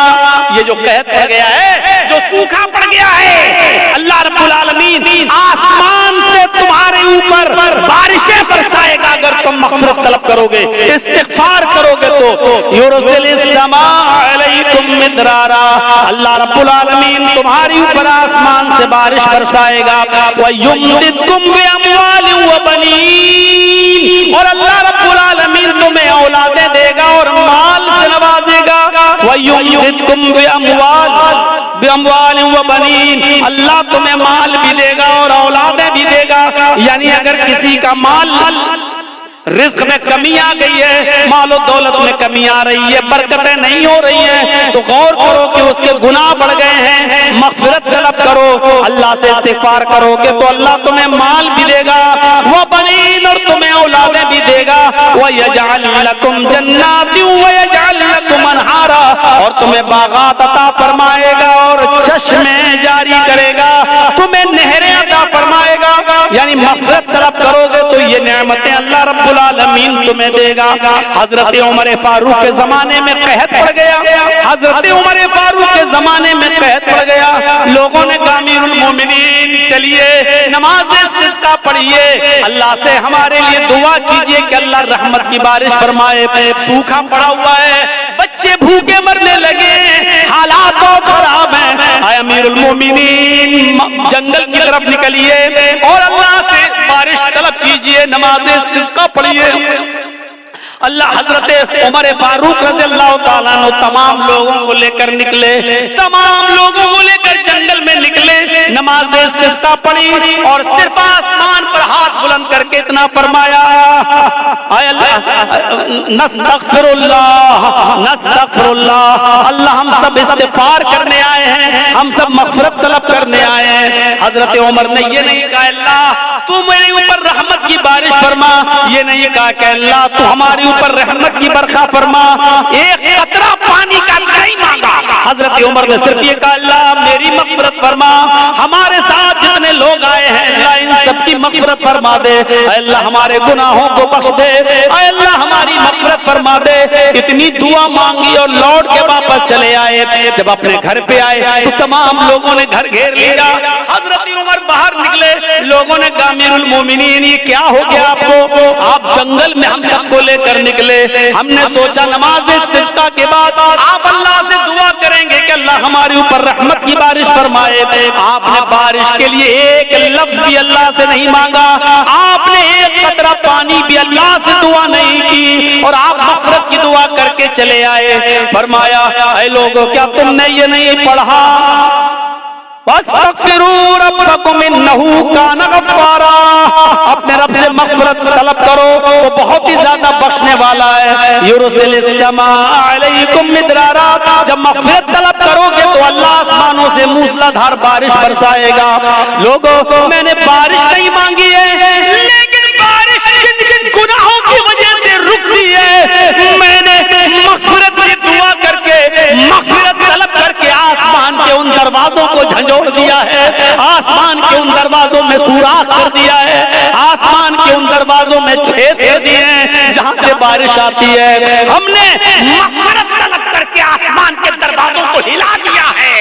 ये जो कहत पड़ गया है, जो सूखा पड़ गया है, अल्लाह रब्बुल आलमीन आसमान से तुम्हारे ऊपर बारिशें बरसाएगा अगर तुम मग़फ़िरत तलब करोगे, इस्तिग़फ़ार करोगे। तो युरसिलिस समाअ अलैकुम मिदरारा, अल्लाह रब्बुल आलमीन तुम्हारे ऊपर आसमान से बारिश बरसाएगा। व युमदिदकुम बिअमवालिन व बनीन, और अल्लाह रब्बुल आलमीन तुम्हें औलादें देगा और माल से नवाजेगा। व युमदिदकुम बिअमवाल बिअम्वालिन व बनीन, अल्लाह तुम्हें माल भी देगा और औलादें भी देगा। यानी अगर किसी का माल रिस्क में कमी आ गई है, मालो दौलत में कमी आ रही है, बरकतें नहीं हो रही हैं, तो गौर करो कि उसके गुनाह बढ़ गए हैं, मग़फ़िरत तलब करो, अल्लाह से इस्तिग़फ़ार करोगे तो अल्लाह तुम्हें माल भी देगा, वो बनीन, और तुम्हें औलादें भी देगा, व यजअल लकुम जन्नातिन व यजअल लकुम अनहारा, और तुम्हें बागात अता फरमाएगा और चश्मे जारी करेगा, तुम्हें नहरें अता फरमाएगा। यानी मग़फ़िरत तलब करोगे तो ये नेमतें अल्लाह रब्बुल आलमीन तुम्हें देगा। हजरत उमर फारूक के जमाने में कहत पड़ गया, हजरत उमर फारूक के जमाने में कहत पड़ गया, लोगों ने कहा अमीरुल मोमिनीन चलिए नमाज इस्तिस्का पढ़िए, अल्लाह से हमारे लिए दुआ कीजिए कि अल्लाह रहमत की बारिश फरमाए। सूखा पड़ा हुआ है, बच्चे भूखे मरने लगे, हालात बहुत खराब हैं, आए अमीरुल मोमिनीन जंगल की तरफ निकलिए और अल्लाह से बारिश तलब कीजिए, नमाज इस्तिस्का पढ़िए। अल्लाह हजरत उमर फारूक रज़ियल्लाहु ताला अन्हु तमाम लोगों को लेकर निकले, तमाम लोगों को लेकर जंगल में निकले, नमाज इस्तिस्का पढ़ी और सिर्फ आसमान पर हाथ बुलंद करके इतना फरमाया, नस्तगफिरुल्लाह नस्तगफिरुल्लाह, अल्लाह हम सब इस्तिग़फ़ार करने आए हैं, हम सब मग़फ़िरत तलब करने आए हैं। हजरत उमर ने ये नहीं कहा अल्लाह तू मेरे ऊपर रहमत की बारिश फरमा, ये नहीं कहा कि अल्लाह तू हमारे ऊपर रहमत की बरखा फरमा, एक कतरा पानी का नहीं मांगा। हजरत उमर ने सिर्फ ये कहा अल्लाह मेरी मग़फ़िरत फरमा, हमारे साथ जितने लोग आए हैं अल्लाह इन सबकी मग़फ़िरत फरमा दे, अल्लाह हमारे गुनाहों को बख्श दे, अल्लाह हमारी मग़फ़िरत फरमा दे। इतनी दुआ मांगी और लौट के वापस चले आए। जब अपने घर पे आए तो तमाम लोगों ने घर घेर लिया। हजरत उमर बाहर निकले, लोगों ने कहा अमीरुल मोमिनीन ये क्या हो गया आपको, आप जंगल में हम सबको लेकर निकले, हमने सोचा नमाज इस्तिस्का के बाद आप अल्लाह से दुआ करेंगे कि अल्लाह हमारे ऊपर रहमत की बारिश फरमाए। आपने बारिश के लिए एक लफ्ज भी अल्लाह से नहीं मांगा, आपने एक कतरा पानी भी अल्लाह से दुआ नहीं की और आप मग़फ़िरत की दुआ करके चले आए। फरमाया ऐ लोगों क्या तुमने ये नहीं पढ़ा, वस्तग़फ़िरू रब्बकुम इन्नहु कान गफ़्फ़ारा, अपने रब से मग़फ़िरत तलब करो, वो बहुत ही ज्यादा बख्शने वाला है। युरसिलिस समाअ अलैकुम मिदरारा, जब मग़फ़िरत तलब करोगे तो अल्लाह आसमानों से मूसलाधार बारिश बरसाएगा। लोगों मैंने बारिश नहीं मांगी है, लेकिन बारिश जिन जिन गुनाहों की वजह से रुकती है, मैंने मग़फ़िरत की दुआ करके मग़फ़िरत तलब करके आसमान के उन दरवाजों को झंझोड़ दिया है, आसमान के उन दरवाजों में सुराख कर दिया है, आसमान के उन दरवाजों में छेद कर दिए हैं जहां से बारिश आती है। हमने मग़फ़िरत तलब करके आसमान के दरवाजों को हिला दिया है,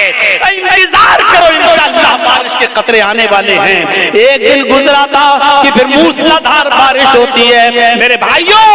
इंतजार करो इंशाअल्लाह बारिश के कतरे आने वाले हैं। एक दिन गुजरा था कि फिर मूसलाधार बारिश होती है। मेरे भाइयों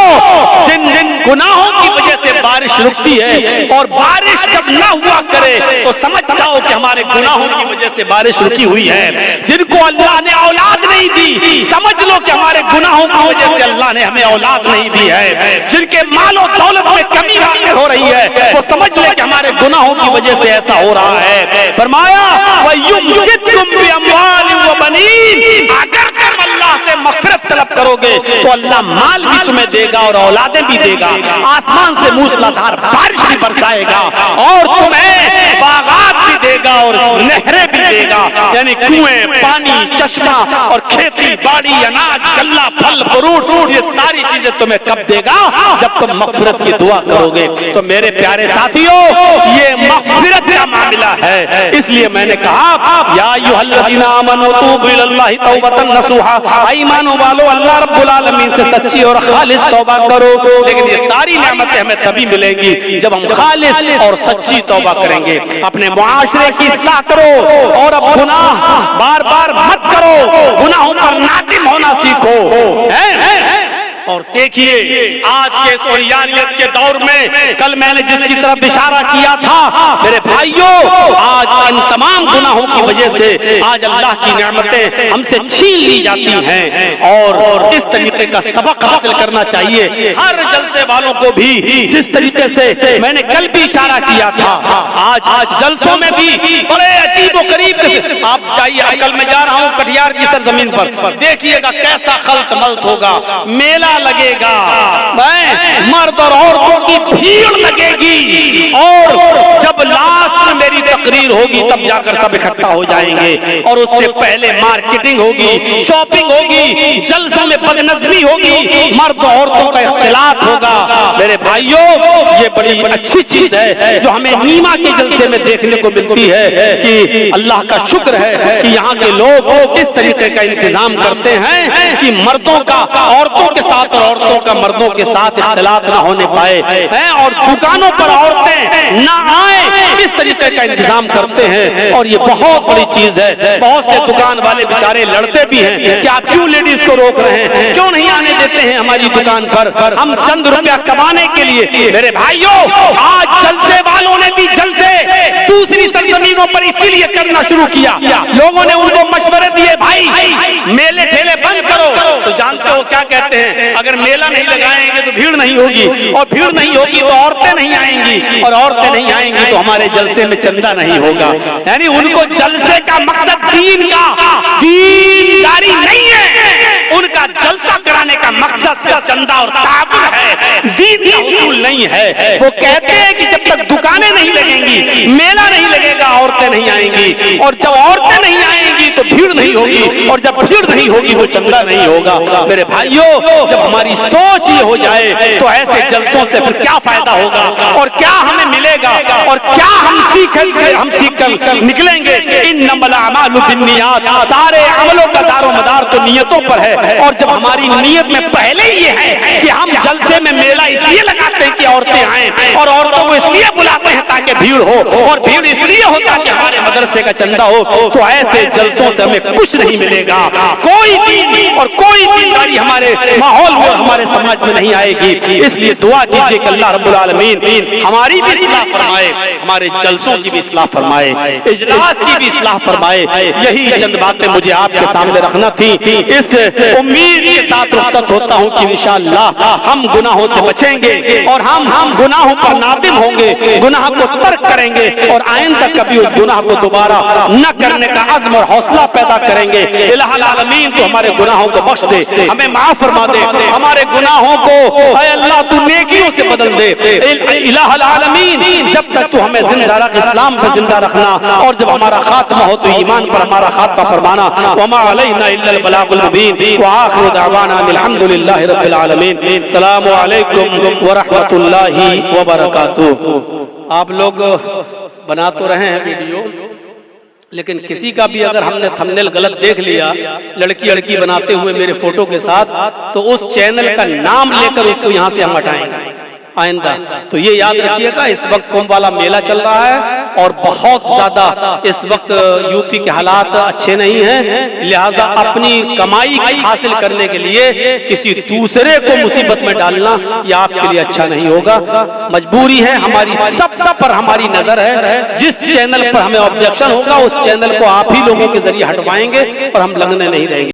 जिन जिन गुनाहों की वजह से बारिश रुकती है और बारिश जब ना हुआ करे तो समझ जाओ कि हमारे गुनाहों की वजह से बारिश रुकी हुई है। जिनको अल्लाह ने औलाद नहीं दी, समझ लो कि हमारे गुनाहों की वजह से अल्लाह ने हमें औलाद नहीं दी है। जिनके मालो दौलत में कमी हो रही है वो समझ ले कि हमारे गुनाहों की वजह से ऐसा हो रहा है। फरमाया वयुमदिदकुम बिअम्वालिन व बनीन, अगर तुम अल्लाह से मग़फ़िरत तलब करोगे तो अल्लाह माल भी तुम्हें देगा और औलादें भी देगा, आसमान से मूसलाधार बारिश भी बरसाएगा और तुम्हें बागात भी देगा और नहरें भी देगा, यानी कुएं, पानी, चश्मा और खेती बाड़ी, अनाज, गल्ला, फल फ्रूट, ये सारी चीजें तुम्हें कब देगा, जब तुम मग़फ़िरत की दुआ करोगे। तो मेरे प्यारे साथियों ये मग़फ़िरत का मामला है, इसलिए मैंने कहा या अय्युहल्लज़ीना आमनू तूबू इलल्लाहि तौबतन नसूहा, ईमानो वालो अल्लाह रब्बुल आलमीन से सच्ची और खालिस तौबा करो। लेकिन ये सारी नेमतें हमें तभी मिलेंगी जब हम खालिस और सच्ची तौबा करेंगे। अपने मुआशरे की इस्लाह करो और अब गुनाह बार बार मत करो, गुनाहों पर नादिम होना सीखो। और देखिए आज के सोहियानियत के दौर में कल मैंने जिसकी तरफ इशारा किया था मेरे भाइयों, आज इन तमाम गुनाहों की वजह से आज अल्लाह की नेमतें हमसे छीन ली जाती हैं और इस तरीके का सबक हासिल करना चाहिए हर जलसे वालों को भी। जिस तरीके से मैंने कल भी इशारा किया था, आज जलसों में भी बड़े अजीब व गरीब, आप जाइए, कल मैं जा रहा हूँ कटिहार की सरजमीन पर, देखिएगा कैसा खल्त मल्त होगा, मेला लगेगा, मर्द और औरतों की भीड़ लगेगी और जब लास्ट में मेरी तकरीर होगी तब जाकर सब इकट्ठा हो जाएंगे और उससे पहले मार्केटिंग होगी, शॉपिंग होगी, जलसों में बदनज़मी होगी, मर्द औरतों का इख्तिलात होगा। मेरे भाइयों, ये बड़ी अच्छी चीज है जो हमें नीमा के जलसे में देखने को मिलती है कि अल्लाह का शुक्र है कि यहाँ के लोग इस तरीके का इंतजाम करते हैं कि मर्दों का औरतों के साथ और औरतों का मर्दों के साथ इख्तिलात ना होने पाए हैं और दुकानों पर औरतें ना आए, इस तरीके का इंतजाम करते हैं और ये बहुत बड़ी चीज है। बहुत से दुकान वाले बेचारे लड़ते भी हैं कि आप क्यों लेडीज को रोक रहे हैं, क्यों नहीं आने देते हैं हमारी दुकान पर, हम चंद रुपया कमाने के लिए। मेरे भाइयों, आज जलसे वालों ने भी जलसे दूसरी सरजमीनों पर इसीलिए करना शुरू किया, लोगों ने उनको मशवरे दिए, भाई मेले ठेले बंद करो, तो जानते हो क्या कहते हैं, अगर मेला नहीं लगाएंगे तो भीड़ नहीं होगी और भीड़ नहीं होगी तो औरतें नहीं आएंगी और औरतें नहीं आएंगी तो हमारे जलसे में चंदा नहीं होगा। यानी उनको जलसे का मकसद दीनदारी नहीं है, उनका जलसा कराने का मकसद सिर्फ चंदा और ताबुत है, दीन का उसूल नहीं है। वो कहते हैं कि जब तक दुकानें नहीं लगेंगी, मेला नहीं लगेगा, औरतें नहीं आएंगी और जब औरतें नहीं आएंगी तो भीड़ नहीं होगी और जब भीड़ नहीं होगी तो चंदा नहीं होगा। मेरे भाइयों, जब हमारी सोच ये हो जाए तो ऐसे जलसों से फिर क्या फायदा होगा और क्या हमें मिलेगा और क्या हम सीख कर निकलेंगे। इन्नमल अमालु बिन्नियात, सारे अमलों का दारोमदार तो नियतों पर है और जब हमारी नियत में पहले ये है कि हम जलसे में मेला इसलिए लगाते हैं कि औरतें आएं और औरतों को इसलिए बुलाते हैं ताकि भीड़ हो और भीड़ इसलिए होता कि हमारे मदरसे का चंदा हो, तो ऐसे जलसों से हमें कुछ नहीं मिलेगा, कोई दीन और कोई दीनदारी हमारे माहौल में, हमारे समाज में नहीं आएगी। इसलिए दुआ कीजिए कि अल्लाह रब्बुल आलमीन हमारी भी इस्लाह फरमाए, हमारे जलसों की भी इस्लाह फरमाए, इजलास की भी इस्लाह फरमाए। यही चंद बातें मुझे आपके सामने रखना थी। इस उम्मीद के साथ रुखसत होता हूँ कि इंशाअल्लाह हम गुनाहों से बचेंगे और हम गुनाहों पर नादिम होंगे, गुनाह को तर्क करेंगे और आइंदा कभी उस गुनाह को दोबारा न करने का अज़्म और हौसला पैदा करेंगे। इलाहुल आलमीन तो हमारे गुनाहों को बख्श दे, हमें माफ फरमा दे, हमारे गुनाहों को ऐ अल्लाह तू नेकियों से बदल दे। इलाहुल आलमीन जब तक तू हमें जिंदा रख, इस्लाम पर जिंदा रखना और जब हमारा खात्मा हो तो ईमान पर हमारा खात्मा फरमाना। वमा अलैना इल्लल बलागुल मुबीन व आखिरु दअवाना अल्हम्दुलिल्लाहि रब्बिल आलमीन। अस्सलामु अलैकुम व रहमतुल्लाहि व बरकातुहू। आप लोग बना तो रहे हैं वीडियो, लेकिन किसी का भी अगर हमने थंबनेल गलत देख लिया लड़की बनाते हुए मेरे फोटो के साथ, तो उस चैनल का नाम लेकर उसको यहाँ से हम हटाएंगे आइंदा। तो ये याद रखिएगा, इस वक्त कुंभ वाला मेला चल रहा है और बहुत ज्यादा इस वक्त यूपी के हालात अच्छे नहीं हैं, लिहाजा अपनी कमाई हासिल करने के लिए किसी दूसरे को मुसीबत में डालना यह आपके लिए अच्छा नहीं होगा। मजबूरी है हमारी, सब पर हमारी नजर है। जिस चैनल पर हमें ऑब्जेक्शन होगा उस चैनल को आप ही लोगों के जरिए हटवाएंगे और हम लगने नहीं देंगे।